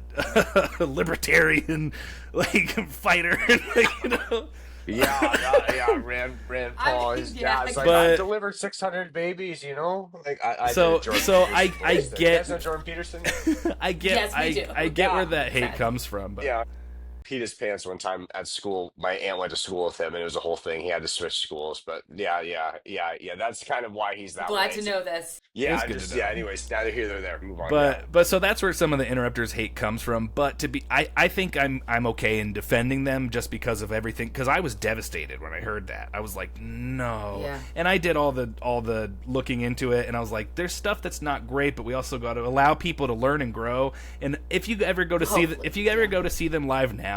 libertarian like fighter? Rand Paul. His dad's like, I delivered 600 babies. Like I get. You guys know Jordan Peterson? I get where that hate comes from. But. Peed his pants one time at school. My aunt went to school with him, and it was a whole thing. He had to switch schools, but that's kind of why he's that way. Glad to know this. Anyways, neither here nor there. Move on. But so that's where some of the Interrupters hate comes from. But I think I'm okay in defending them just because of everything. Because I was devastated when I heard that. I was like, no. Yeah. And I did all the looking into it, and I was like, there's stuff that's not great, but we also got to allow people to learn and grow. And if you ever go to see them live now.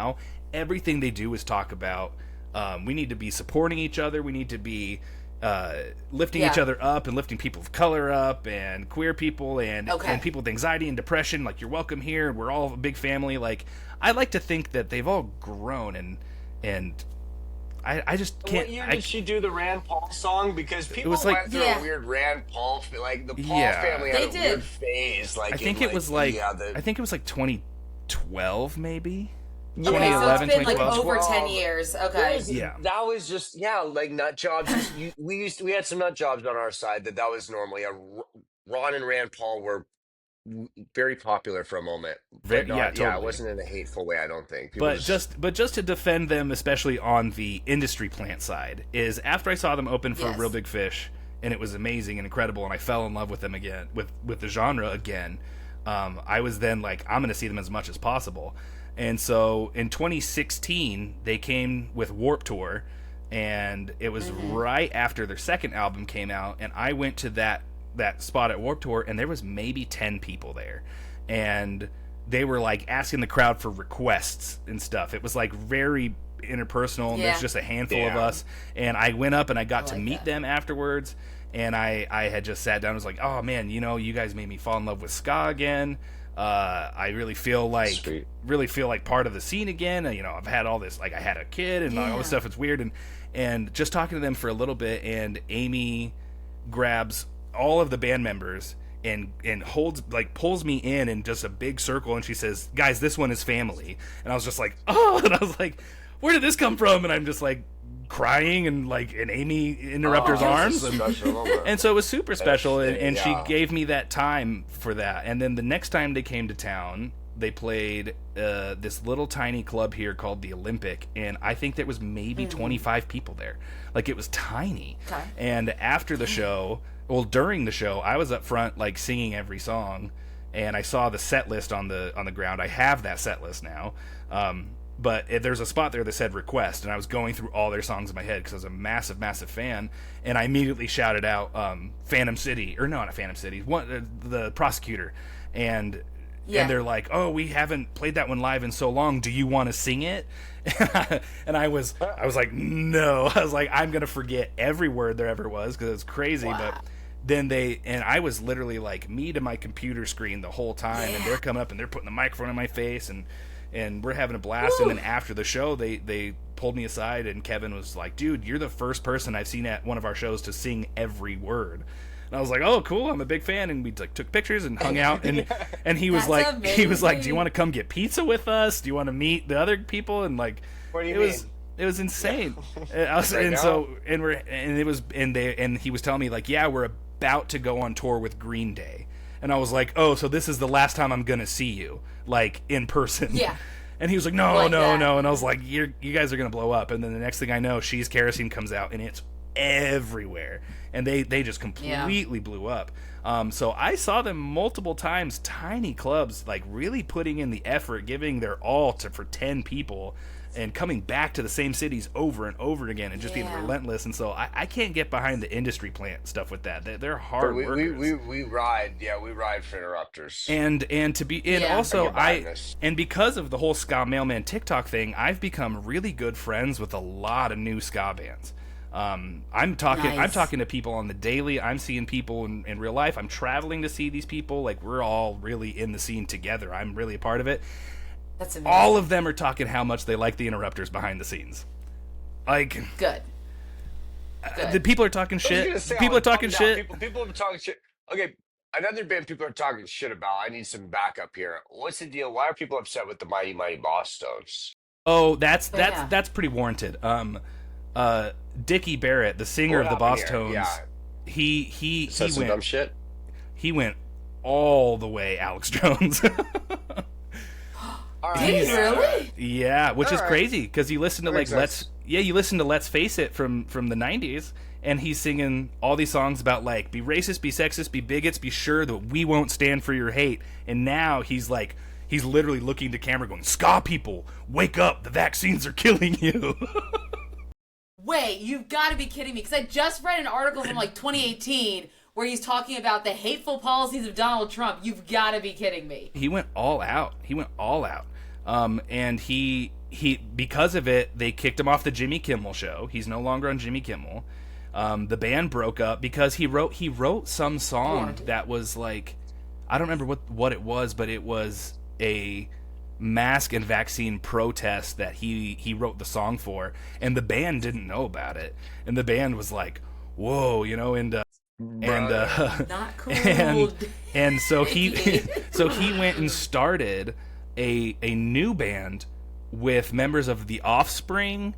Everything they do is talk about we need to be supporting each other, we need to be lifting each other up and lifting people of color up and queer people and people with anxiety and depression. Like, you're welcome here, we're all a big family. Like, I like to think that they've all grown and I just can't. What year did she do the Rand Paul song? Because people went through a weird Rand Paul, like the Paul family had a weird phase. Like, I think it was like 2012 maybe. So it's been like over 10 years. Okay. That was just like nut jobs. We had some nut jobs on our side that was normally Ron and Rand Paul were very popular for a moment, but Very, yeah, not. Yeah, it totally. wasn't in a hateful way. I don't think people But just. just to defend them, especially on the industry plant side, is after I saw them open for Real Yes. Big Fish, and it was amazing and incredible, and I fell in love with them again, with the genre again. I was then like, I'm going to see them as much as possible, and so in 2016 they came with Warp Tour, and it was right after their second album came out, and I went to that spot at Warp Tour, and there was maybe 10 people there, and they were like asking the crowd for requests and stuff. It was like very interpersonal, and there's just a handful of us. And I went up and I got to meet them afterwards. And I had just sat down and was like, oh man, you guys made me fall in love with ska again. I really feel like part of the scene again. I've had all this, like I had a kid and all this stuff. It's weird. And just talking to them for a little bit, and Amy grabs all of the band members and pulls me in just a big circle, and she says, guys, this one is family. And I was just like, oh, and I was like, where did this come from? And I'm just like crying, and Amy interrupts her arms, and so it was super special, and she gave me that time for that. And then the next time they came to town, they played this little tiny club here called the Olympic, and I think there was maybe 25 people there. Like, it was tiny. Okay. And after the show, well, during the show, I was up front like singing every song, and I saw the set list on the ground. I have that set list now, but there's a spot there that said request, and I was going through all their songs in my head because I was a massive fan, and I immediately shouted out Phantom City, or no, not Phantom City, the Prosecutor, and they're like, oh, we haven't played that one live in so long, do you want to sing it? And I was like, no. I was like, I'm gonna forget every word there ever was because it's crazy. Wow. But then I was literally like me to my computer screen the whole time, and they're coming up and they're putting the microphone in my face, and we're having a blast. Woo! And then after the show, they pulled me aside, and Kevin was like, dude, you're the first person I've seen at one of our shows to sing every word. And I was like, oh, cool, I'm a big fan. And we took pictures and hung out, and he was like, do you want to come get pizza with us? Do you want to meet the other people? And like, what do you mean? It was insane. He was telling me like, yeah, we're about to go on tour with Green Day. And I was like, oh, so this is the last time I'm gonna see you, like, in person. Yeah. And he was like, no. And I was like, you guys are gonna blow up. And then the next thing I know, She's Kerosene comes out, and it's everywhere, and they just completely blew up. So I saw them multiple times, tiny clubs, like really putting in the effort, giving their all for 10 people, and coming back to the same cities over and over again, and just being relentless. And so I can't get behind the industry plant stuff with that. They're hard workers. We ride for interrupters. And because of the whole ska Mailman TikTok thing, I've become really good friends with a lot of new ska bands. I'm talking to people on the daily. I'm seeing people in real life. I'm traveling to see these people. Like, we're all really in the scene together. I'm really a part of it. That's amazing. All of them are talking how much they like the interrupters behind the scenes. Like, good. The people are talking shit. People are talking shit. People are talking shit. Okay, another band people are talking shit about. I need some backup here. What's the deal? Why are people upset with the Mighty Mighty Boss Stones? Oh, that's pretty warranted. Dickie Barrett, the singer of the Boss Tones, he said some dumb shit. He went all the way Alex Jones. Did he really? Yeah, which is crazy because you listen to Let's Face It from the 90s, and he's singing all these songs about like, be racist, be sexist, be bigots, be sure that we won't stand for your hate. And now he's literally looking to camera going, ska people, wake up, the vaccines are killing you. Wait, you've got to be kidding me, because I just read an article from like 2018 where he's talking about the hateful policies of Donald Trump. You've got to be kidding me. He went all out. And he because of it, they kicked him off the Jimmy Kimmel show. He's no longer on Jimmy Kimmel. The band broke up because he wrote some song that was like, I don't remember what it was, but it was a mask and vaccine protest that he wrote the song for, and the band didn't know about it, and the band was like, whoa, not cool. and so he went and started a new band with members of the Offspring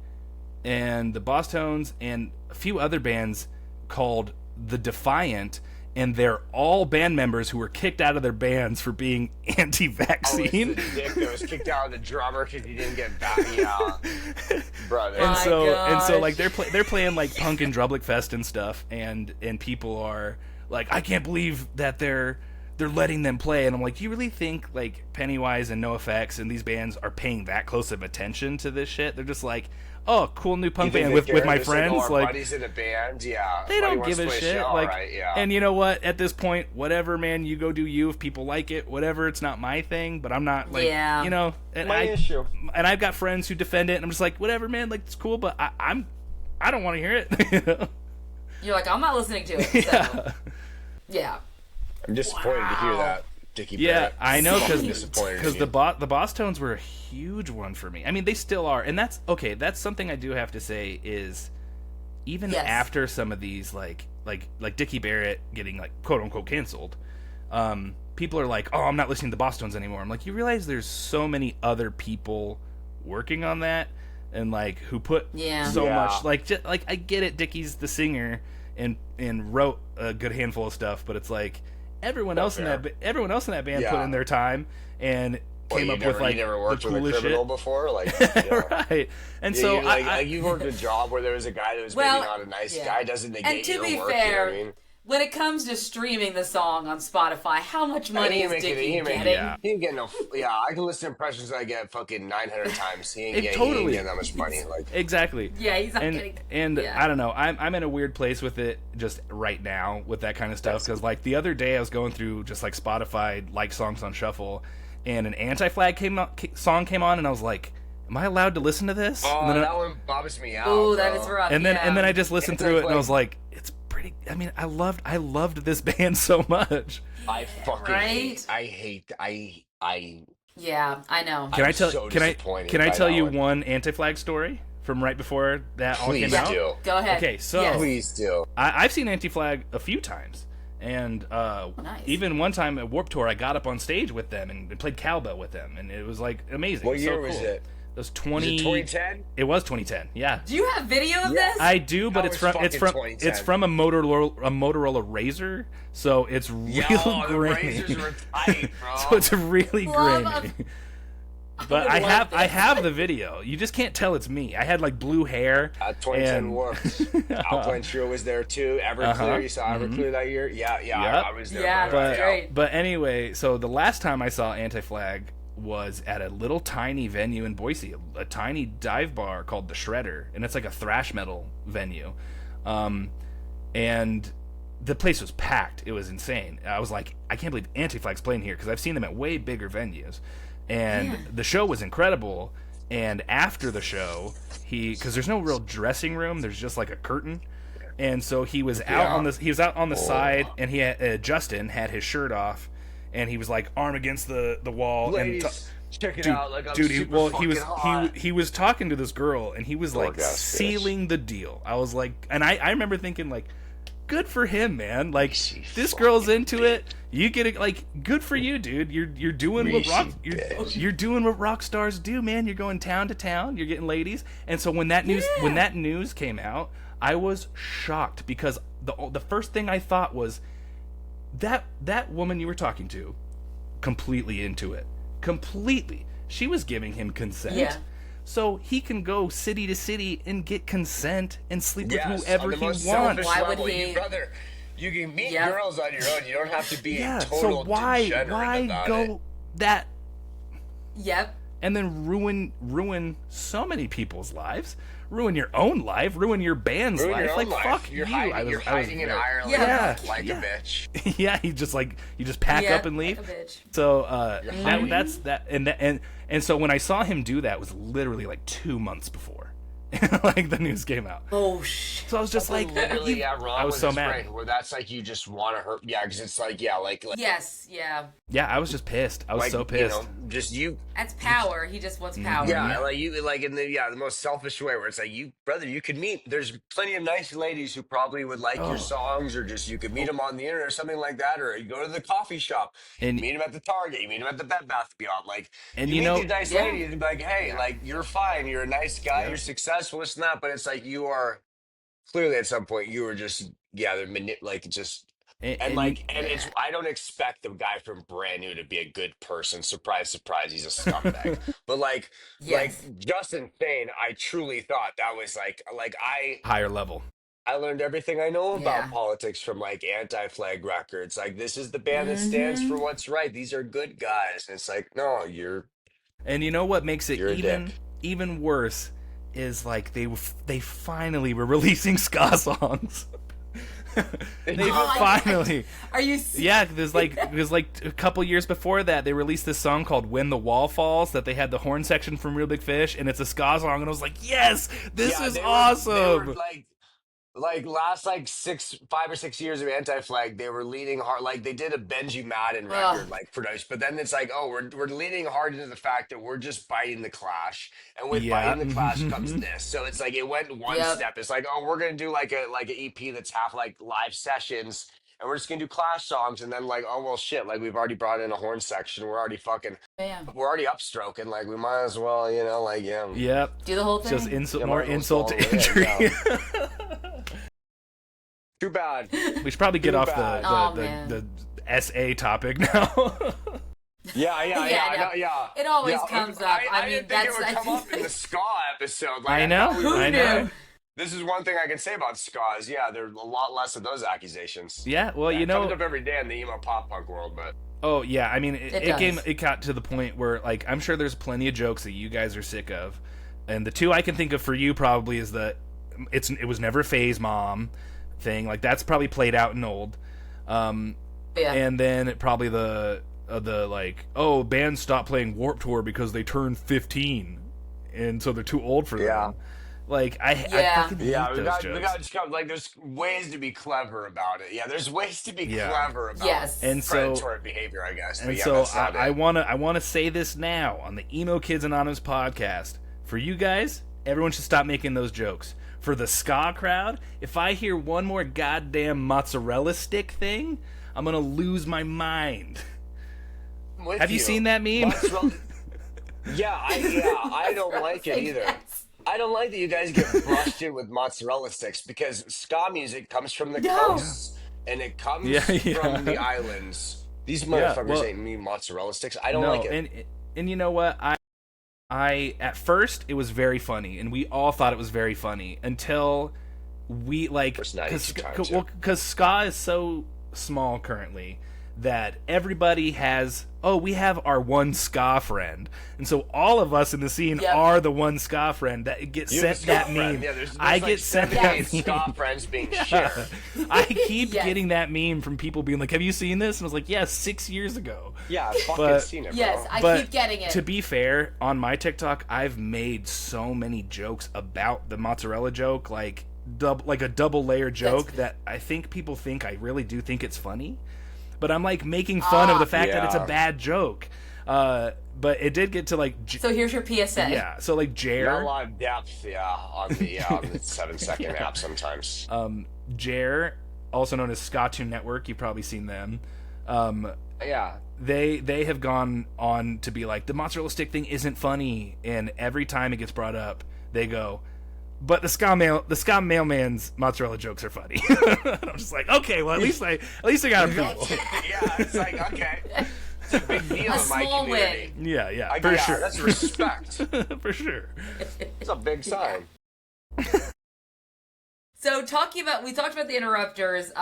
and the Boss Tones and a few other bands called The Defiant, and they're all band members who were kicked out of their bands for being Oh, it's the anti-vaccine. dick that was kicked out of the drummer because he didn't get back. Yeah, brother. and My so like gosh. they're playing like punk and Drublic Fest and stuff, and people are like, I can't believe that they're letting them play, and I'm like, you really think like Pennywise and NoFX and these bands are paying that close of attention to this shit? They're just like, oh, cool new punk band with my friends, Like, oh, our like buddies in a band, yeah. they Buddy don't wants give to a play shit. show, Like, right, yeah. and you know what? At this point, whatever, man, you go do you. If people like it, whatever. It's not my thing, but I'm not like, Yeah. you know. And My issue. And I've got friends who defend it, and I'm just like, whatever, man. Like, it's cool, but I don't want to hear it. You know? You're like, I'm not listening to it. So. Yeah. Yeah. I'm disappointed to hear Wow. that, Dickie Yeah, Barrett. I know, Fucking because disappointed in you. the Boss Tones were a huge one for me. I mean, they still are, and that's okay. That's something I do have to say is even Yes. after some of these like Dickie Barrett getting like quote unquote canceled, people are like, oh, I'm not listening to the Boss Tones anymore. I'm like, you realize there's so many other people working on that and like who put so Yeah. much like I get it. Dickie's the singer and wrote a good handful of stuff, but it's like everyone else in that band Yeah. put in their time and came you up never, with like you never the worked with a coolest criminal shit. before, like yeah. Right. And Yeah, so you, like, I you worked a job where there was a guy that was Well, maybe not a nice yeah. guy, doesn't negate And to your be work, fair, you know what I mean? when it comes to streaming the song on Spotify, how much money He is ain't making- Dickie he ain't making- getting? Yeah. He ain't getting no. Yeah, I can listen to impressions I get fucking 900 times. He ain't, It he ain't totally- getting that much money. Like, exactly. Yeah, he's not and getting. and yeah. I don't know. I'm in a weird place with it just right now with that kind of stuff because like the other day I was going through just like Spotify like songs on shuffle, and an Anti-Flag song came on, and I was like, am I allowed to listen to this? oh, and then that one bothers me out. Oh, that bro. is rough. and then yeah. and then I just listened through it, and I Anti-Flag. was like, it's pretty. I mean, I loved this band so much. I fucking Right? hate. I hate. I. Yeah, I know. Can I I'm tell? so can I? disappointed Can I by tell that you one. one Anti-Flag story from right before that all Please came out? do. Go ahead. Okay, so- Yes. Please do. I've seen Anti-Flag a few times, and Nice. even one time at Warped Tour, I got up on stage with them and played cowbell with them, and it was like amazing. What So year was cool. it? It was Was 20. it 2010? It was 2010. Yeah, Do you have video of Yeah. this? I do, but That it's was from fucking 2010. it's from a Motorola Razor, so it's real Yo, the grainy. razors were tight, bro. So it's really Love grainy. of- But would I love have this. I have the video. You just can't tell it's me. I had like blue hair. 2010 and- worked. Alpine Trio was there too. Everclear, Uh-huh. you saw Everclear that year? Yeah, Yep. I was there. Yeah, bro. that's great. But anyway, so the last time I saw Anti-Flag was at a little tiny venue in Boise, a tiny dive bar called the Shredder, and it's like a thrash metal venue. And the place was packed. It was insane. I was like, I can't believe Anti-Flag's playing here because I've seen them at way bigger venues. And the show was incredible. And after the show, because there's no real dressing room, there's just like a curtain. And so he was out on the side, and he had, Justin had his shirt off, and he was like arm against the wall. Ladies, and check it dude, out. Like, I'm dude, super fucking hot. he was talking to this girl, and he was like Dork-ass bitch. sealing the deal. I was like, and I remember thinking like, good for him, man. Like She this girl's fucking into it. You get it. Like, good for you, dude. You're doing what you're doing what rock stars do, man. You're going town to town. You're getting ladies. And so when that news came out, I was shocked because the first thing I thought was that woman you were talking to, completely into it. Completely. She was giving him consent. Yeah. So he can go city to city and get consent and sleep Yes, with whoever on the he most wants. selfish Why would level. he- Brother, you can meet Yeah. girls on your own. You don't have to be Yeah. a So total why degenerate about go it. that Yep. and then ruin so many people's lives? Ruin your own life. Ruin your band's Ruin life. your own like life. fuck You're you. hiding, hiding in very- Ireland Yeah. like Yeah. a bitch. Yeah, you just pack Yep, up and leave. like a bitch. So hiding. that's that and so when I saw him do that, it was literally like 2 months before like the news came out. Oh shit. So I was just like, Literally, you- yeah, Rob I was so his mad. brain, where that's like you just want to hurt. Yeah, because it's like, yeah, like Yes. Yeah. Yeah, I was just pissed. I was like, so pissed. You know, just you. That's power. He just wants power. Yeah, like you, like in the most selfish way, where it's like you, brother, you could meet. There's plenty of nice ladies who probably would like your songs, or just you could meet them on the internet or something like that, or you go to the coffee shop, And- you meet them at the Target, you meet them at the Bed Bath & Beyond, like, And you you meet know- these nice Yeah. ladies and be like, hey, like you're fine, you're a nice guy, you're successful, it's not, but it's like you are clearly at some point you were just they're like just And it's I don't expect the guy from Brand New to be a good person. Surprise, surprise, he's a scumbag. But like Yes. just insane. I truly thought that was like higher level. I learned everything I know about Yeah. politics from like Anti-Flag Records. Like this is the band that stands for Mm-hmm. what's right. These are good guys. And it's like, no, And you know what makes it you're a dick. even worse is like they finally were releasing ska songs. They finally. Are you? Yeah, it was like a couple years before that they released this song called "When the Wall Falls" that they had the horn section from Real Big Fish, and it's a ska song, and I was like, yes, this is awesome. They were like last like 5 or 6 years of Anti-Flag, they were leaning hard. Like they did a Benji Madden record, like produced, but then it's like, oh, we're leaning hard into the fact that we're just biting the Clash, and with biting the Clash comes this. So it's like it went one step. It's like, oh, we're gonna do like an EP that's half like live sessions, and we're just gonna do Clash songs, and then like, oh well, shit, like we've already brought in a horn section, we're already upstroking, like we might as well, like Yep. Do the whole thing. Just more insult to injury. Too bad. We should probably get off the SA topic now. Yeah. It always comes up. I mean, didn't think it would come up in the ska episode. Like, I know. Who knew? This is one thing I can say about ska is, there's a lot less of those accusations. Yeah, well, it comes up every day in the emo pop punk world, but. Oh yeah, I mean, it got to the point where like I'm sure there's plenty of jokes that you guys are sick of, and the two I can think of for you probably is that it was never Faye's mom thing, like that's probably played out and old, and then probably the like, oh, bands stop playing Warped Tour because they turned 15 and so they're too old for them. Like I fucking hate those jokes. We got just like there's ways to be clever about it. Yeah, there's ways to be clever about and predatory behavior, I guess. And so I wanna say this now on the Emo Kids Anonymous podcast. For you guys, everyone should stop making those jokes. For the ska crowd, if I hear one more goddamn mozzarella stick thing, I'm gonna lose my mind. Have you seen that meme? I don't like it either. Yes. I don't like that you guys get brushed in with mozzarella sticks because ska music comes from the coasts and it comes from the islands. These motherfuckers ain't me mozzarella sticks. I don't like it. And you know what? I at first it was very funny, and we all thought it was very funny until we because ska is so small currently that everybody has. Oh, we have our one ska friend, and so all of us in the scene are the one ska friend that gets sent that meme. Yeah, there's I get sent that meme. Ska friends being shared. I keep getting that meme from people being like, "Have you seen this?" And I was like, "Yes, 6 years ago." Yeah, I've fucking seen it, bro. Yes, I keep getting it. To be fair, on my TikTok, I've made so many jokes about the mozzarella joke, like a double layer joke that I think people think I really do think it's funny. But I'm like making fun of the fact that it's a bad joke. But it did get to like. So here's your PSA. Yeah. So like Jer. Not a lot of depth, on the 7-second app sometimes. Jer, also known as Skatoon Network, you've probably seen them. They have gone on to be like, the mozzarella stick thing isn't funny, and every time it gets brought up, they go, but the ska mailman's mozzarella jokes are funny. I'm just like, okay, well at least I got approval. It's like, okay, it's a big deal in my community. Win. Yeah, for sure. That's respect. For sure. It's a big sign. So we talked about the Interrupters,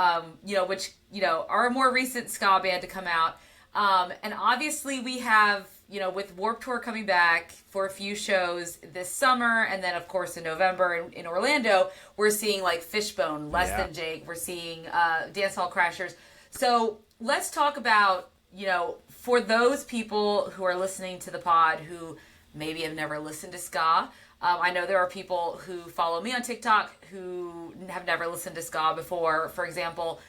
which are a more recent ska band to come out, and obviously we have. With Warped Tour coming back for a few shows this summer, and then, of course, in November in Orlando, we're seeing, like, Fishbone, Less Than Jake. We're seeing Dance Hall Crashers. So let's talk about, for those people who are listening to the pod who maybe have never listened to ska. I know there are people who follow me on TikTok who have never listened to ska before. For example,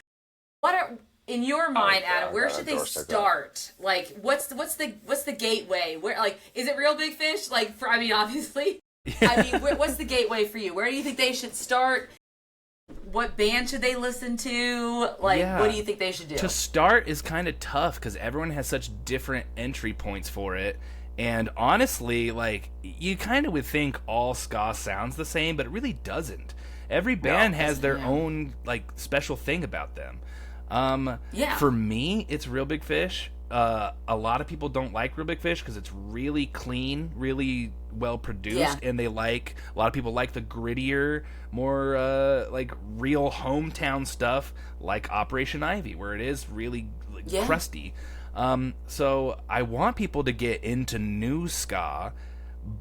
in your mind, Adam, where should they start? Like, what's the gateway? Where, like, is it Real Big Fish? Like, obviously. What's the gateway for you? Where do you think they should start? What band should they listen to? Like, what do you think they should do? To start is kind of tough because everyone has such different entry points for it. And honestly, like, you kind of would think all ska sounds the same, but it really doesn't. Every band has their own, like, special thing about them. Yeah. For me, it's Real Big Fish. A lot of people don't like Real Big Fish because it's really clean, really well produced, Yeah. and a lot of people like the grittier, more like real hometown stuff, like Operation Ivy, where it is really like, crusty. So I want people to get into new ska,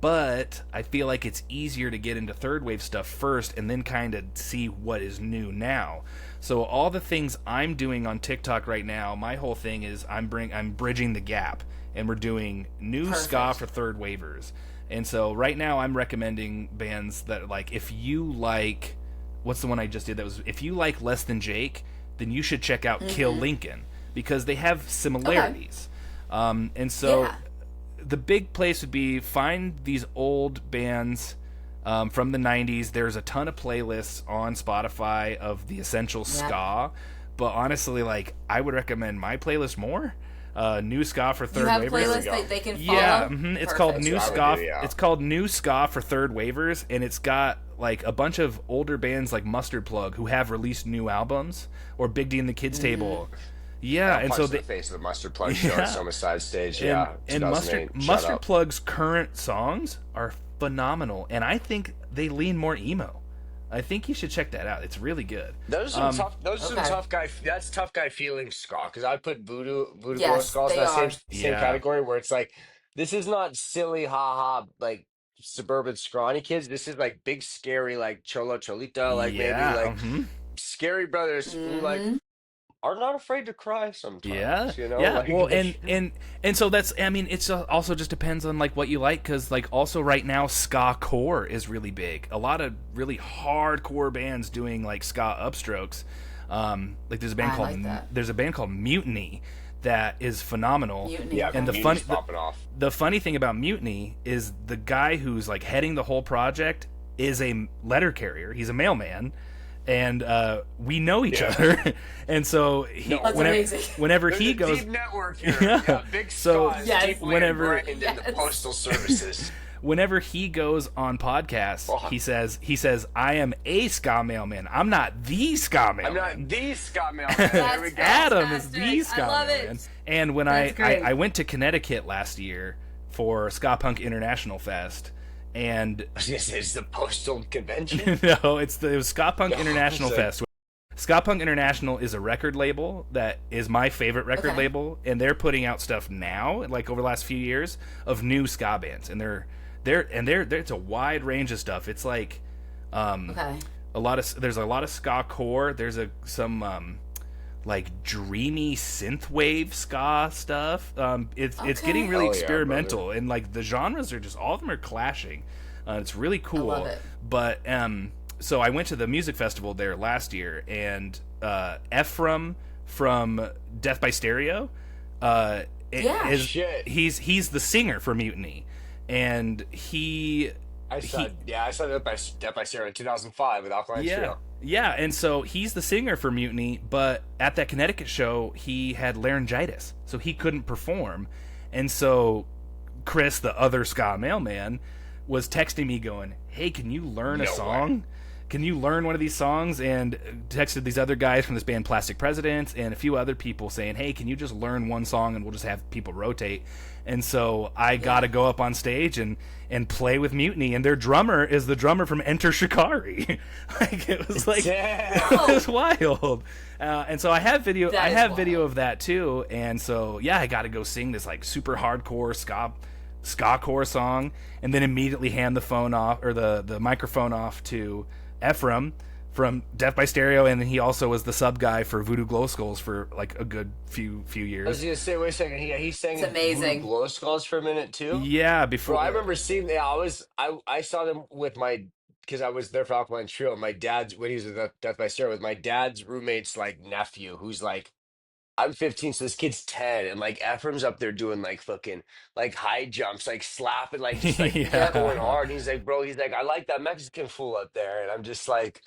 but I feel like it's easier to get into third wave stuff first and then kind of see what is new now. So all the things I'm doing on TikTok right now, my whole thing is I'm bridging the gap, and we're doing new ska for third wavers. And so right now I'm recommending bands that, like, if you like, what's the one I just did that was, if you like Less Than Jake, then you should check out Kill Lincoln, because they have similarities. And so the big place would be find these old bands from the 90s. There's a ton of playlists on Spotify of the essential ska, but honestly, like, I would recommend my playlist more. New ska for third wavers. You have playlists that they can follow? Yeah, it's called New Ska. Yeah. It's called New Ska for third wavers, and it's got like a bunch of older bands like Mustard Plug who have released new albums, or Big D and the Kids Table. Yeah, and so the face of the Mustard Plug show at Soma Side Stage. And Mustard Plug's current songs are phenomenal, and I think they lean more emo. I think you should check that out. It's really good. Those are tough. Those are some tough guy. That's tough guy feeling ska, because I put voodoo glow skulls in that same category, where it's like, this is not silly haha like suburban scrawny kids. This is like big scary like cholo cholita, like maybe like scary brothers who like are not afraid to cry sometimes. You know? Like, well, and so that's, I mean, it's also just depends on like what you like, because like also right now ska core is really big. A lot of really hardcore bands doing like ska upstrokes. Like there's a band called Mutiny that is phenomenal. Yeah, and the funny thing about Mutiny is the guy who's like heading the whole project is a letter carrier. He's a mailman. And we know each other, and so whenever he goes, deep network here, big deep whenever in the postal services. Whenever he goes on podcasts, he says, "I am a ska mailman. I'm not the ska mailman. I'm not the ska mailman." There we go. Adam is the ska mailman. It. And when I went to Connecticut last year for Ska Punk International Fest. And I was gonna say, it's the postal convention. No, it was Ska Punk International Fest. Ska Punk International is a record label that is my favorite record label, and they're putting out stuff now, like over the last few years, of new ska bands, and they're it's a wide range of stuff. It's like there's a lot of ska core. There's some like dreamy synthwave ska stuff. It's getting really experimental, and like the genres are just, all of them are clashing. It's really cool. I love it. But so I went to the music festival there last year, and Ephraim from Death by Stereo, he's the singer for Mutiny, and I saw Death by Stereo in 2005 with Alkaline Trio. Yeah, and so he's the singer for Mutiny, but at that Connecticut show, he had laryngitis, so he couldn't perform. And so Chris, the other ska mailman, was texting me going, "Hey, can you learn a song? Can you learn one of these songs?" And texted these other guys from this band Plastic Presidents and a few other people saying, "Hey, can you just learn one song and we'll just have people rotate?" And so I got to go up on stage and play with Mutiny, and their drummer is the drummer from Enter Shikari. Like, it was like, it was wild. And so I have video of that too. And so I got to go sing this like super hardcore ska core song, and then immediately hand the phone off, or the microphone off, to Ephraim from Death by Stereo, and then he also was the sub guy for Voodoo Glow Skulls for like a good few years. I was gonna say, wait a second, he sang Voodoo Glow Skulls for a minute too. Yeah, before. Bro, I remember seeing. I saw them with because I was there for Alkaline Trio. My dad's, when he was at Death by Stereo, with my dad's roommate's like nephew, who's like, I'm 15, so this kid's 10, and like Ephraim's up there doing like fucking like high jumps, like slapping, like just like going hard. And he's like, bro, I like that Mexican fool up there, and I'm just like,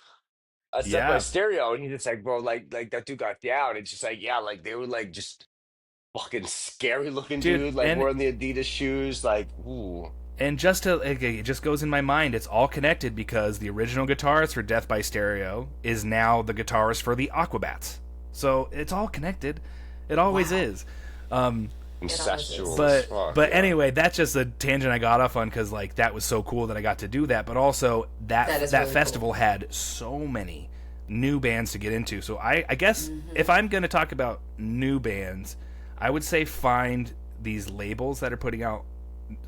I stepped by Stereo, and he's just like, bro, like that dude got down. It's just like, like they were like just fucking scary looking dude, like wearing the Adidas shoes, like ooh. And it just goes in my mind, it's all connected, because the original guitarist for Death by Stereo is now the guitarist for the Aquabats. So it's all connected. It always is. Incestual as fuck, But anyway, that's just a tangent I got off on because like that was so cool that I got to do that. But also that really festival cool. Had so many new bands to get into. So I guess if I'm going to talk about new bands, I would say find these labels that are putting out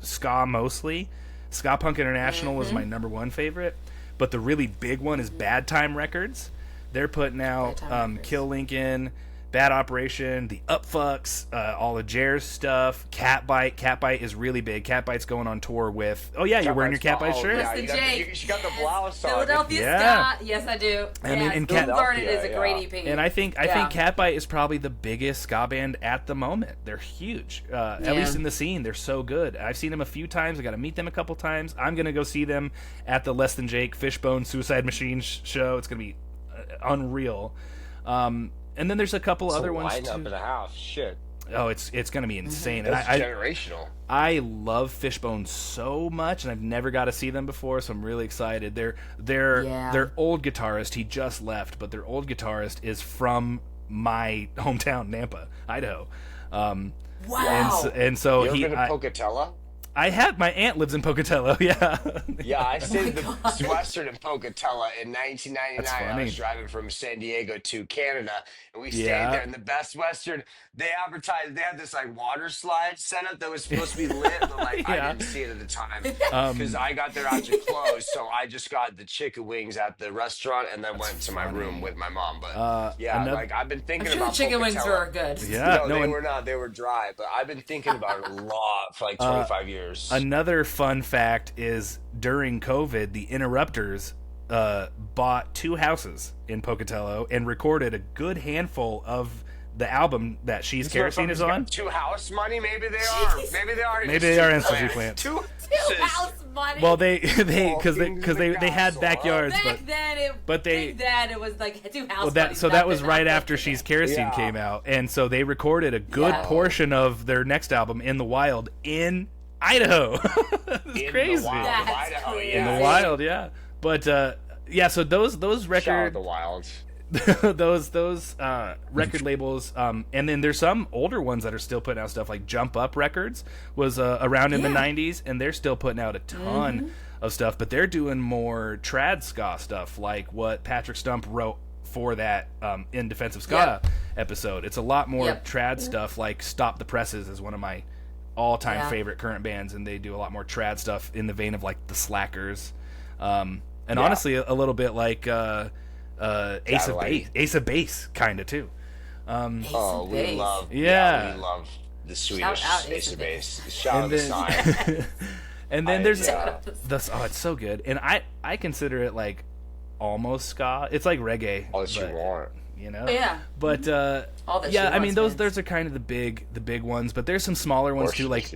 ska mostly. Ska Punk International is my number one favorite, but the really big one is Bad Time Records. They're putting out Kill Lincoln, Bad Operation, the Upfucks, all the Jer's stuff. Catbite. Catbite is really big. Catbite's going on tour with... Oh, yeah, you're wearing your Catbite shirt? Yeah, you got the blouse on. Philadelphia ska. Yes, I do. I mean, and Garnet is a great EP. And I think Catbite is probably the biggest ska band at the moment. They're huge. At least in the scene, they're so good. I've seen them a few times. I got to meet them a couple times. I'm going to go see them at the Less Than Jake Fishbone Suicide Machine show. It's going to be unreal. And then there's a couple other ones too. Up in the house, shit. Oh, it's gonna be insane. It's generational. I love Fishbone so much, and I've never got to see them before, so I'm really excited. Their old guitarist, he just left, but their old guitarist is from my hometown, Nampa, Idaho. Wow. And so you ever been to Pocatello? I have. My aunt lives in Pocatello. Yeah. Yeah, I stayed the Western in Pocatello in 1999. I was driving from San Diego to Canada, and we stayed there. And the Best Western, they advertised. They had this like water slide set up that was supposed to be lit, but like I didn't see it at the time because I got there after close. So I just got the chicken wings at the restaurant and then went to my room with my mom. But like I've been thinking about the chicken wings were good. Yeah, no, they were not. They were dry. But I've been thinking about it a lot for like 25 years. Another fun fact is during COVID, the Interrupters bought 2 houses in Pocatello and recorded a good handful of the album that She's Kerosene is on. 2 house money? Maybe they are. Maybe they are. Maybe they are in Sushi Plant. 2 house money. Well, they had backyards, back then it was like 2 house money. So that was right after She's Kerosene came out, and so they recorded a good portion of their next album, In the Wild, in Idaho. It's crazy. In the wild, yeah. But so those record Shout out the wild. those record labels, and then there's some older ones that are still putting out stuff. Like Jump Up Records was around in the 90s, and they're still putting out a ton of stuff, but they're doing more trad ska stuff, like what Patrick Stump wrote for that In Defense of Ska episode. It's a lot more trad stuff, like Stop the Presses is one of my all-time favorite current bands, and they do a lot more trad stuff in the vein of like the Slackers, and honestly a little bit like Ace of Base kind of too. We love the Swedish Ace of Base. Shout out to Sign. And then there's it's so good, and I consider it like almost ska. It's like reggae. All that you want. You know, but I mean those are kind of the big ones, but there's some smaller ones too, like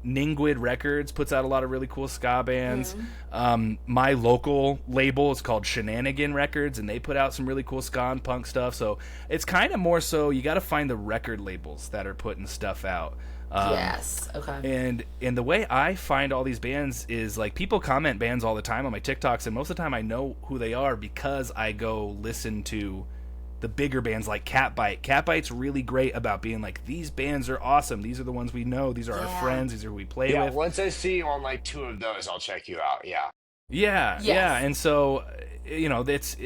Ningwid Records puts out a lot of really cool ska bands. My local label is called Shenanigan Records, and they put out some really cool ska and punk stuff. So it's kind of more so you got to find the record labels that are putting stuff out. And the way I find all these bands is like people comment bands all the time on my TikToks, and most of the time I know who they are because I go listen to the bigger bands like Catbite. Catbite's really great about being like, these bands are awesome. These are the ones we know. These are our friends. These are who we play with. Yeah, once I see you on like 2 of those, I'll check you out. Yeah. And so, you know, it's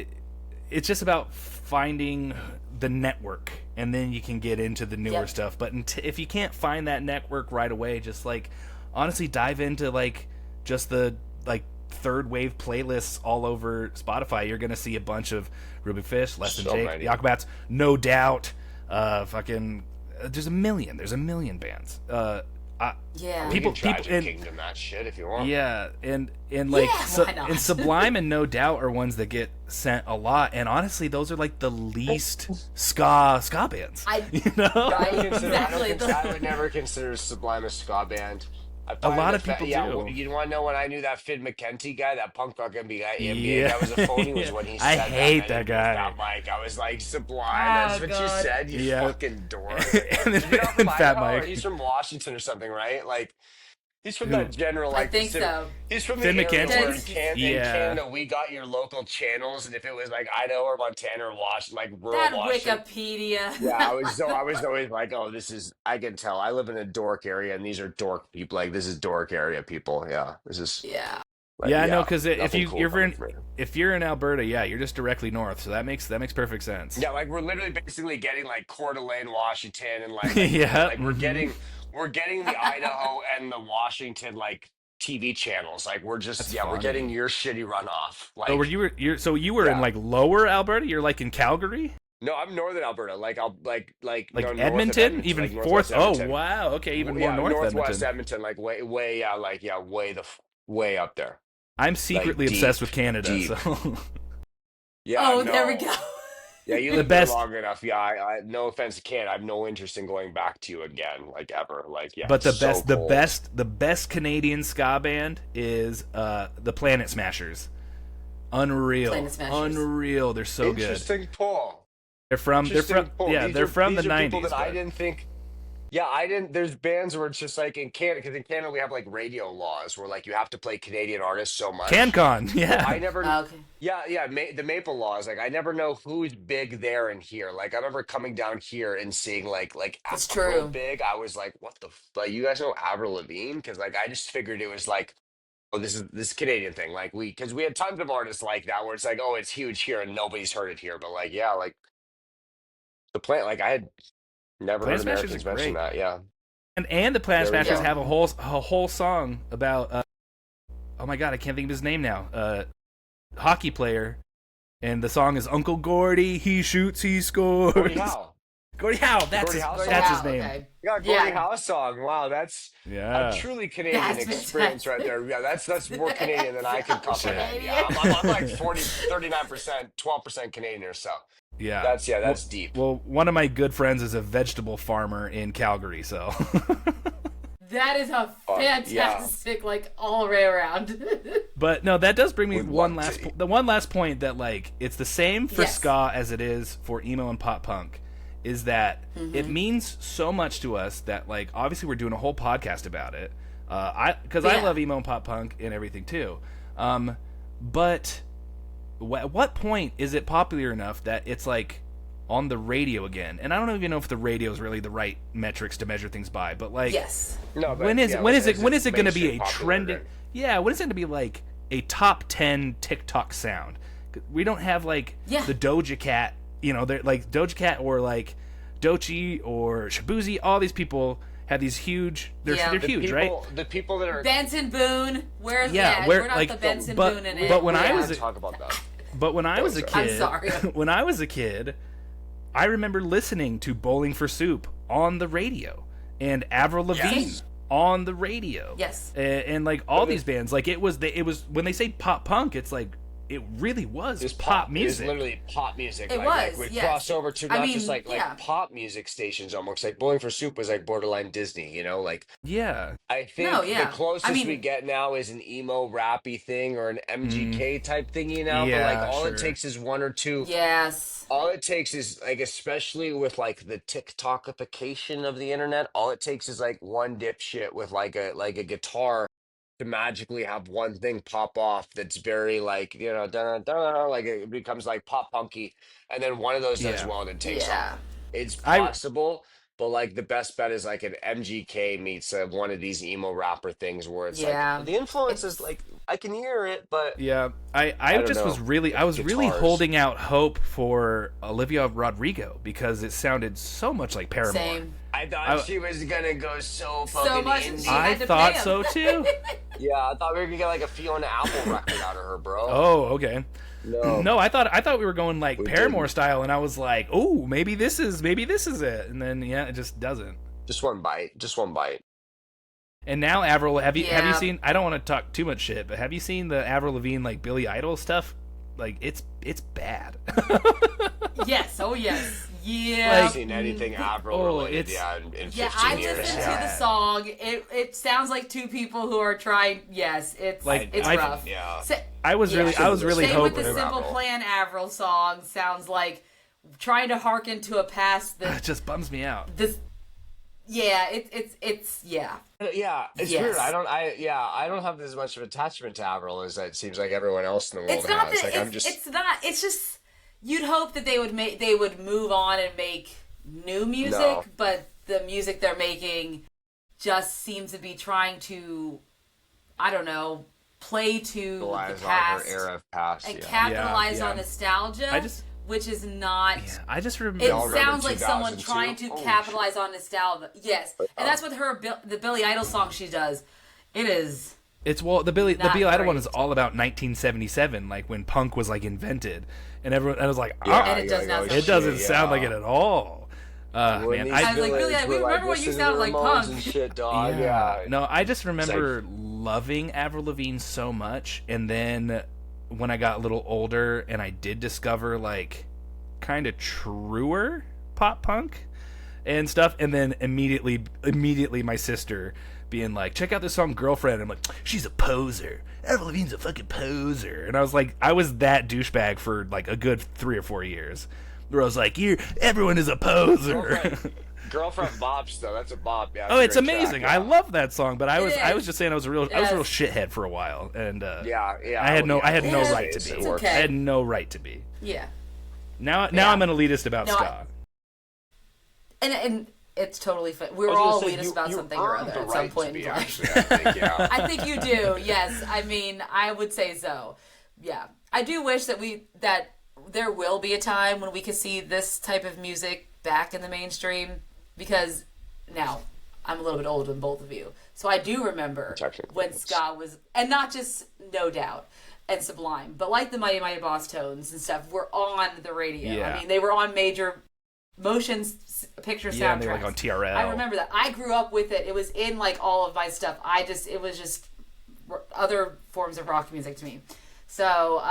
just about finding the network, and then you can get into the newer stuff. But if you can't find that network right away, just like honestly dive into like just the like third wave playlists all over Spotify. You're gonna see a bunch of Ruby Fish, Less Than Jake, Yakobats, No Doubt, there's a million bands. People and Kingdom that shit if you want. Yeah, and like and Sublime and No Doubt are ones that get sent a lot, and honestly those are like the least ska bands. I would never consider Sublime a ska band. A lot of people do. You want to know when I knew that Finn McKenty guy, that punk rock NBA guy was a phony, was when he said I hate that guy. I was like, Sublime, that's what you said, you fucking dork. And Fat Mike. He's from Washington or something, right? Like, He's from that general, I like, think so. He's from the Finn area where McKenzie? in Canada we got your local channels, and if it was like Idaho or Montana or like rural That Washington, Wikipedia. yeah, I was always like, oh, this is, I can tell. I live in a dork area, and these are dork people. Like, this is dork area people. Yeah, this is Yeah. like, Yeah, no, because if nothing cool coming from here. if you're in Alberta, yeah, you're just directly north, so that makes perfect sense. Yeah, like we're literally basically getting like Coeur d'Alene, Washington, and Yeah. like we're getting the Idaho and the Washington like TV channels. Like we're just That's we're funny. getting your shitty runoff. Like So you were in like lower Alberta? You're like in Calgary? no, I'm northern Alberta. Like I'll like Like no, north of Edmonton? Even like fourth? northwest Oh, Edmonton. wow. Okay, even more Yeah, north northwest Edmonton. Edmonton, like way way up there. I'm Like secretly deep, obsessed with Canada, deep. so Yeah, Oh, no. there we go. Yeah, you The live there best- long enough. Yeah, I no offense to Canada, I have no interest in going back to you again, like ever. Like, yeah, but it's so cold. the best Canadian ska band is the Planet Smashers. Unreal. Planet Smashers. Unreal. They're so good. Interesting pull. They're from These they're from the are people 90s. that I but- didn't think. Yeah, I didn't. There's bands where it's just like in Canada, because in Canada we have like radio laws where like you have to play Canadian artists so much. CanCon, yeah. I never. Okay. Yeah. The Maple laws. Like I never know who's big there and here. Like I remember coming down here and seeing like That's Avril true. big. I was like, what the like? You guys know Avril Lavigne? Because like I just figured it was like, oh, this Canadian thing. Like because we had tons of artists like that where it's like, oh, it's huge here and nobody's heard it here. But like yeah, like the plant. Like I had never Planet heard Smashers Americans are mention great. that. Yeah. And the Planet There we Smashers go. have a whole song about oh my god, I can't think of his name now. Hockey player, and the song is Uncle Gordy. He shoots, he scores. Gordie Howe. Gordie Howe. Gordie Howe song? That's his Wow, name. okay. Yeah, Gordie Yeah. Howe song. Wow, that's Yeah. a truly Canadian That's experience right there. Yeah, that's more Canadian than I could comprehend. Yeah, I'm like 39%, 12% Canadian or so. Yeah. That's deep. Well, one of my good friends is a vegetable farmer in Calgary, so. That is a fantastic, like, all the way around. But no, that does bring me Would one love last to. the one last point that like it's the same for Yes. ska as it is for emo and pop punk, is that it means so much to us that like obviously we're doing a whole podcast about it. I Yeah. love emo and pop punk and everything too. But at what point is it popular enough that it's like on the radio again? And I don't even know if the radio is really the right metrics to measure things by, but like Yes. No, but when is yeah, when is it going to be mainstream a popular trending? again. Yeah, when is it going to be like a top 10 TikTok sound? We don't have like Yeah. the Doja Cat, you know, they're like Doja Cat or like Doechii or Shabuzi. All these people have these huge. They're Yeah. they're The huge, people, right? the people that are Benson Boone. Where's Yeah, that? where- We're not like, the Benson but- Boone in it. but when I Yeah. was a- talk about that. But when I was a I'm kid, sorry. when I was a kid, I remember listening to Bowling for Soup on the radio and Avril Lavigne Yes. on the radio. Yes. And like all these bands, like it was when they say pop punk, it's like it really was It's pop It's music. literally pop music. It like, was, we yes. cross over to I not mean, just like yeah. pop music stations almost. Like Bowling for Soup was like borderline Disney, you know? Like Yeah. I think No, yeah. the closest I mean- we get now is an emo rappy thing or an MGK type thingy, you know? Yeah, but like all sure. it takes is one or two. Yes. All it takes is like, especially with like the TikTokification of the internet, all it takes is like one dipshit with like a guitar to magically have one thing pop off that's very like, you know, like it becomes like pop punky, and then one of those does Yeah. well and it takes Yeah. off. It's I- possible, but like the best bet is like an MGK meets one of these emo rapper things where it's Yeah. like the influence is like I can hear it, but Yeah. I don't just know. was really I was really Guitars. holding out hope for Olivia Rodrigo because it sounded so much like Paramore. Same. I thought I- she was gonna go so So fucking much. indie. She I had to thought pay him. so too. Yeah, I thought we were gonna get like a Fiona Apple record out of her, bro. Oh, okay. No. No, I thought we were going like We Paramore didn't. style, and I was like, oh, maybe this is it, and then yeah, it just doesn't. Just one bite. Just one bite. And now Avril, have you Yeah. seen? I don't want to talk too much shit, but have you seen the Avril Lavigne like Billy Idol stuff? Like it's bad. Yes. Oh, yes. I Yeah. haven't seen anything Avril oh, related, it's- yeah, in 15 Yeah, I years. listened yeah. to the song. It sounds like two people who are trying. Yes, it's Like, it's I- rough. Yeah. I was Yeah. really Same hoping. with the Simple Avril. Plan Avril song. Sounds like trying to hearken to a past It that just bums me out. this. Yeah, it's yeah. Yeah, it's Yes. weird. I don't have as much of attachment to Avril as it seems like everyone else in the world It's not has. that Like I'm just it's not. It's just you'd hope that they would move on and make new music, no. but the music they're making just seems to be trying to, I don't know, play to the Capitalize on past her era of past. and Yeah. capitalize Yeah. on nostalgia, which is not. Yeah, I just remember. It Y'all remember sounds like someone 2002? trying to Holy capitalize on nostalgia. Yes, and that's what the Billy Idol song she does. It is. It's the Billy Not Idol one great. is all about 1977, like when punk was like invented, and everyone I was like, Yeah, And it does not sound it doesn't shit, sound yeah. like it at all. When Man, these I was like, villains really, we were, remember when you listening to sounded like Ramones punk. and shit, dog. Yeah. No, I just remember loving Avril Lavigne so much, and then when I got a little older and I did discover like kind of truer pop punk and stuff, and then immediately my sister being like, check out this song Girlfriend. I'm like, she's a poser. Avril Lavigne's a fucking poser. And I was like, I was that douchebag for like a good 3 or 4 years. Where I was like, everyone is a poser. Girlfriend Bob's though. That's a Bob. Yeah. Oh, it's a great amazing. track, I yeah. love that song, but I It was is. just saying I was a real Yes. shithead for a while, and Yeah. I had no Yeah, right to it's be. works. okay. I had no right to be. Yeah. Now Yeah. I'm an elitist about No, ska. And it's totally fine. We're I was gonna all say, elitist you- about you something or earned other the at some right to point be, in life. actually, I think, yeah. I think you do. Yes. I mean, I would say so. Yeah. I do wish that there will be a time when we can see this type of music back in the mainstream, because now I'm a little bit older than both of you. So I do remember Technically, when yes. ska was, and not just No Doubt and Sublime, but like the Mighty Mighty Boss Tones and stuff were on the radio. Yeah. I mean, they were on major motion picture soundtracks. Yeah, and they were like on TRL. I remember that. I grew up with it. It was in like all of my stuff. It was just other forms of rock music to me. So,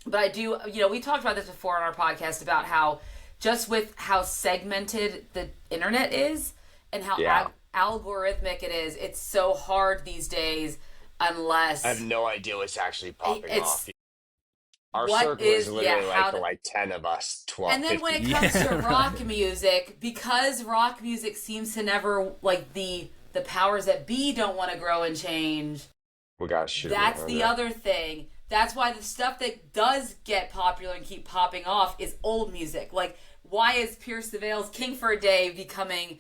but I do, we talked about this before on our podcast about how just with how segmented the internet is and how Yeah. algorithmic it is, it's so hard these days unless I have no idea what's actually popping It's- off. Our what circle is- is literally yeah, how like to- the 10 of us, 12, And then 50. when it comes to rock music, because rock music seems to never, like, the powers that be don't want to grow and change, We got shit. that's the other thing. That's why the stuff that does get popular and keep popping off is old music. Like, why is Pierce the Veil's King for a Day becoming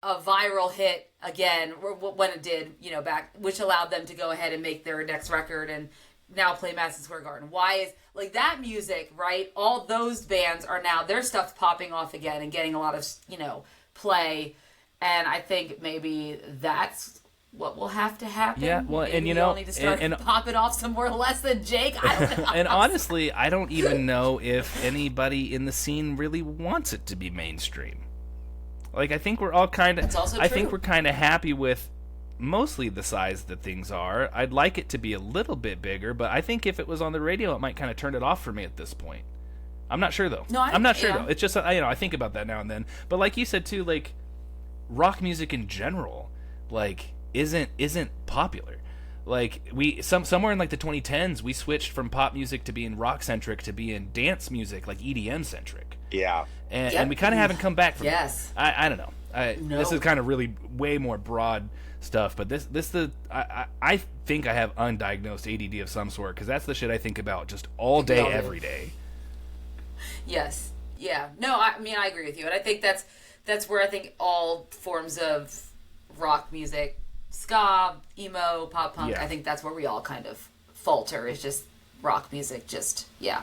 a viral hit again, when it did, back, which allowed them to go ahead and make their next record and now play Madison Square Garden. Why is, like, that music, right? All those bands are now, their stuff's popping off again and getting a lot of, play. And I think maybe that's what will have to happen. Yeah, well, Maybe and we all need to start popping off somewhere less than Jake. I don't know. And honestly, I don't even know if anybody in the scene really wants it to be mainstream. Like, I think we're all kind of. That's also I think true. we're kind of happy with mostly the size that things are. I'd like it to be a little bit bigger, but I think if it was on the radio, it might kind of turn it off for me at this point. I'm not sure though. No, I'm not sure yeah. though. It's just I think about that now and then. But like you said too, like rock music in general, like isn't popular. Like somewhere in like the 2010s, we switched from pop music to being rock centric to being dance music, like EDM centric. Yeah. And we kind of haven't come back from Yes. that. I don't know. No. This is kind of really way more broad stuff, but I think I have undiagnosed ADD of some sort, because that's the shit I think about just all day, No. every day. Yes. Yeah. No, I mean, I agree with you. And I think that's where I think all forms of rock music, ska, emo, pop punk, Yeah. I think that's where we all kind of falter, is just rock music. Just, yeah.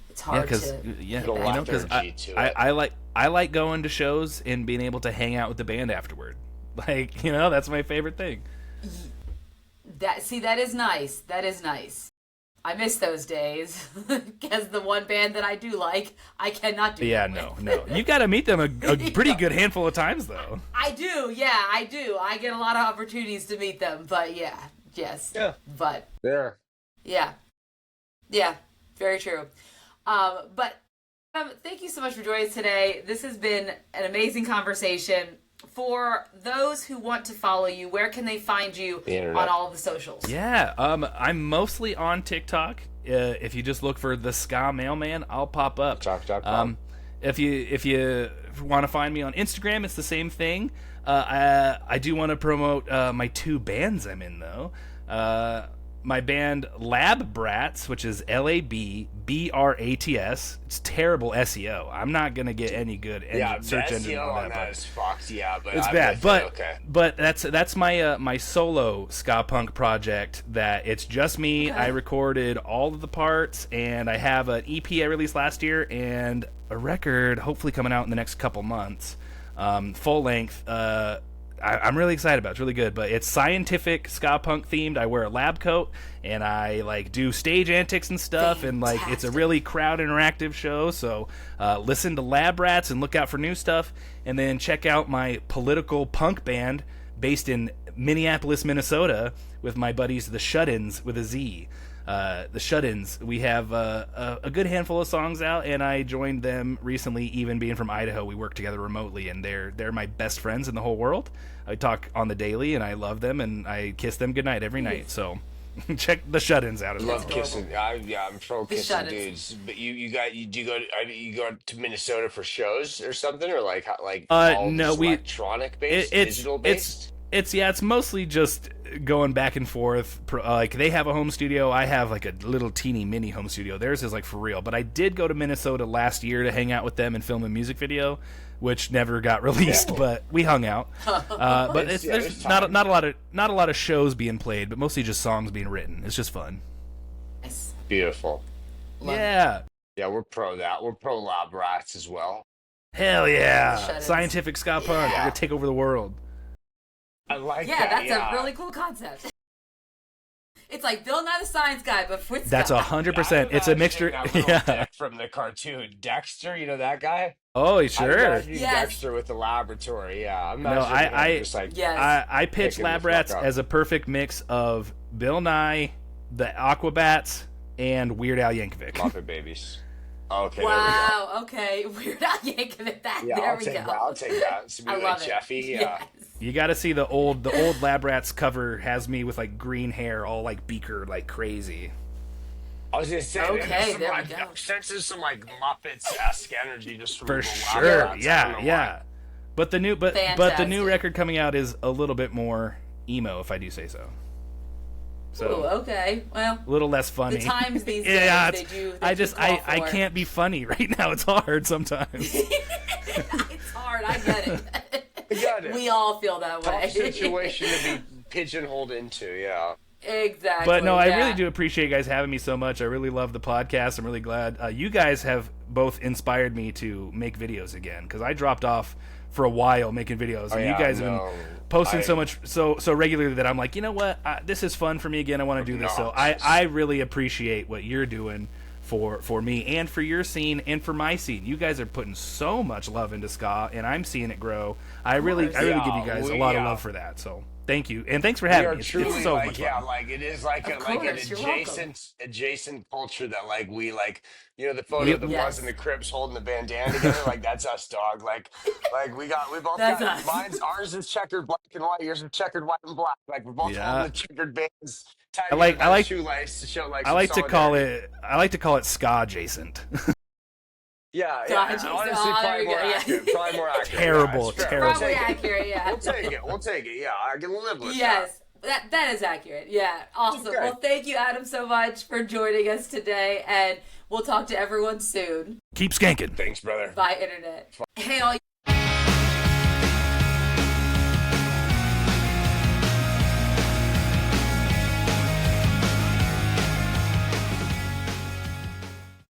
It's hard to... It'll lack because energy to it. I like going to shows and being able to hang out with the band afterward. Like, that's my favorite thing. That is nice. That is nice. I miss those days, because the one band that I do like, I cannot do Yeah, that with. no. You got to meet them a pretty good handful of times, though. I do, yeah, I do. I get a lot of opportunities to meet them, but yeah, yes. Yeah. But, There. yeah. Yeah, very true. But thank you so much for joining us today. This has been an amazing conversation. For those who want to follow you, where can they find you The internet. on all of the socials? Yeah, I'm mostly on TikTok. If you just look for the Ska Mailman, I'll pop up. TikTok.com. If you want to find me on Instagram, it's the same thing. I do want to promote my 2 bands I'm in, though. My band Lab Brats, which is LABBRATS. It's terrible SEO. I'm not gonna get any good search engine on that. Is fucked. Yeah, but it's bad. But that's my my solo ska punk project. That it's just me. Okay. I recorded all of the parts, and I have an EP I released last year and a record hopefully coming out in the next couple months, full length. I'm really excited about it. It's really good, but it's scientific ska punk themed. I wear a lab coat and I like do stage antics and stuff. Fantastic. And like it's a really crowd interactive show. So listen to Lab Rats and look out for new stuff, and then check out my political punk band based in Minneapolis, Minnesota, with my buddies the Shut-Ins with a Z. The Shut-Ins. We have a good handful of songs out, and I joined them recently. Even being from Idaho, we work together remotely, and they're my best friends in the whole world. I talk on the daily, and I love them, and I kiss them goodnight every night. So check the Shut-Ins out as well. Love kissing. I'm pro kissing dudes. But you go to Minnesota for shows or something, or like no, electronic based, digital based. It's mostly just going back and forth. Like they have a home studio, I have like a little teeny mini home studio. Theirs is like for real. But I did go to Minnesota last year to hang out with them and film a music video, which never got released. But we hung out. But there's not a lot of shows being played, but mostly just songs being written. It's just fun. Nice. Beautiful. Yeah. Yeah, we're pro that. We're pro Lab Rats as well. Hell yeah! Scientific ska punk. We're gonna take over the world. I like that. Yeah, that's a really cool concept. It's like Bill Nye the Science Guy, but with That's 100%. It's a mixture. Yeah. From the cartoon, Dexter. You know that guy? Oh, sure. Yes. Dexter with the laboratory. Yeah, I'm not. No, sure I pitched Lab Rats as a perfect mix of Bill Nye, the Aquabats, and Weird Al Yankovic. Muppet Babies. Okay. Wow. Okay. Weird Al Yankovic. There we go. I'll take that. I love it. Jeffy. Yeah. Yes. You got to see the old Lab Rats cover has me with like green hair, all like Beaker, like crazy. I was gonna say, okay, there we go. Senses some like Muppets-esque energy just from for sure. Yeah. But the new record coming out is a little bit more emo, if I do say so. So ooh, okay. Well, a little less funny. The times these days, I can't be funny right now. It's hard sometimes. It's hard. I get it. We all feel that way. Tough situation to be pigeonholed into, yeah. Exactly. But no, I really do appreciate you guys having me so much. I really love the podcast. I'm really glad. You guys have both inspired me to make videos again, because I dropped off for a while making videos, and you guys have been posting so regularly that I'm like, you know what, this is fun for me again. I want to do this. So I really appreciate what you're doing for me and for your scene and for my scene. You guys are putting so much love into ska, and I'm seeing it grow. I really give you guys a lot of love for that. So thank you, and thanks for having me. It's so much fun. Yeah, like it is like an adjacent culture that like we like. You know the photo of the Buzz and the Crips holding the bandana together, like that's us, dog. Like we both got ours is checkered black and white, yours is checkered white and black. Like we're both holding the checkered bands. I like shoelace to show like. I like to call it ska adjacent. Yeah, honestly, probably more accurate. Probably more accurate. Terrible. Probably accurate. Yeah. We'll take it. Yeah, I can live with that. Yes. That is accurate. Yeah, awesome. Okay. Well, thank you, Adam, so much for joining us today, and we'll talk to everyone soon. Keep skanking. Thanks, brother. Bye, Internet. Hey, all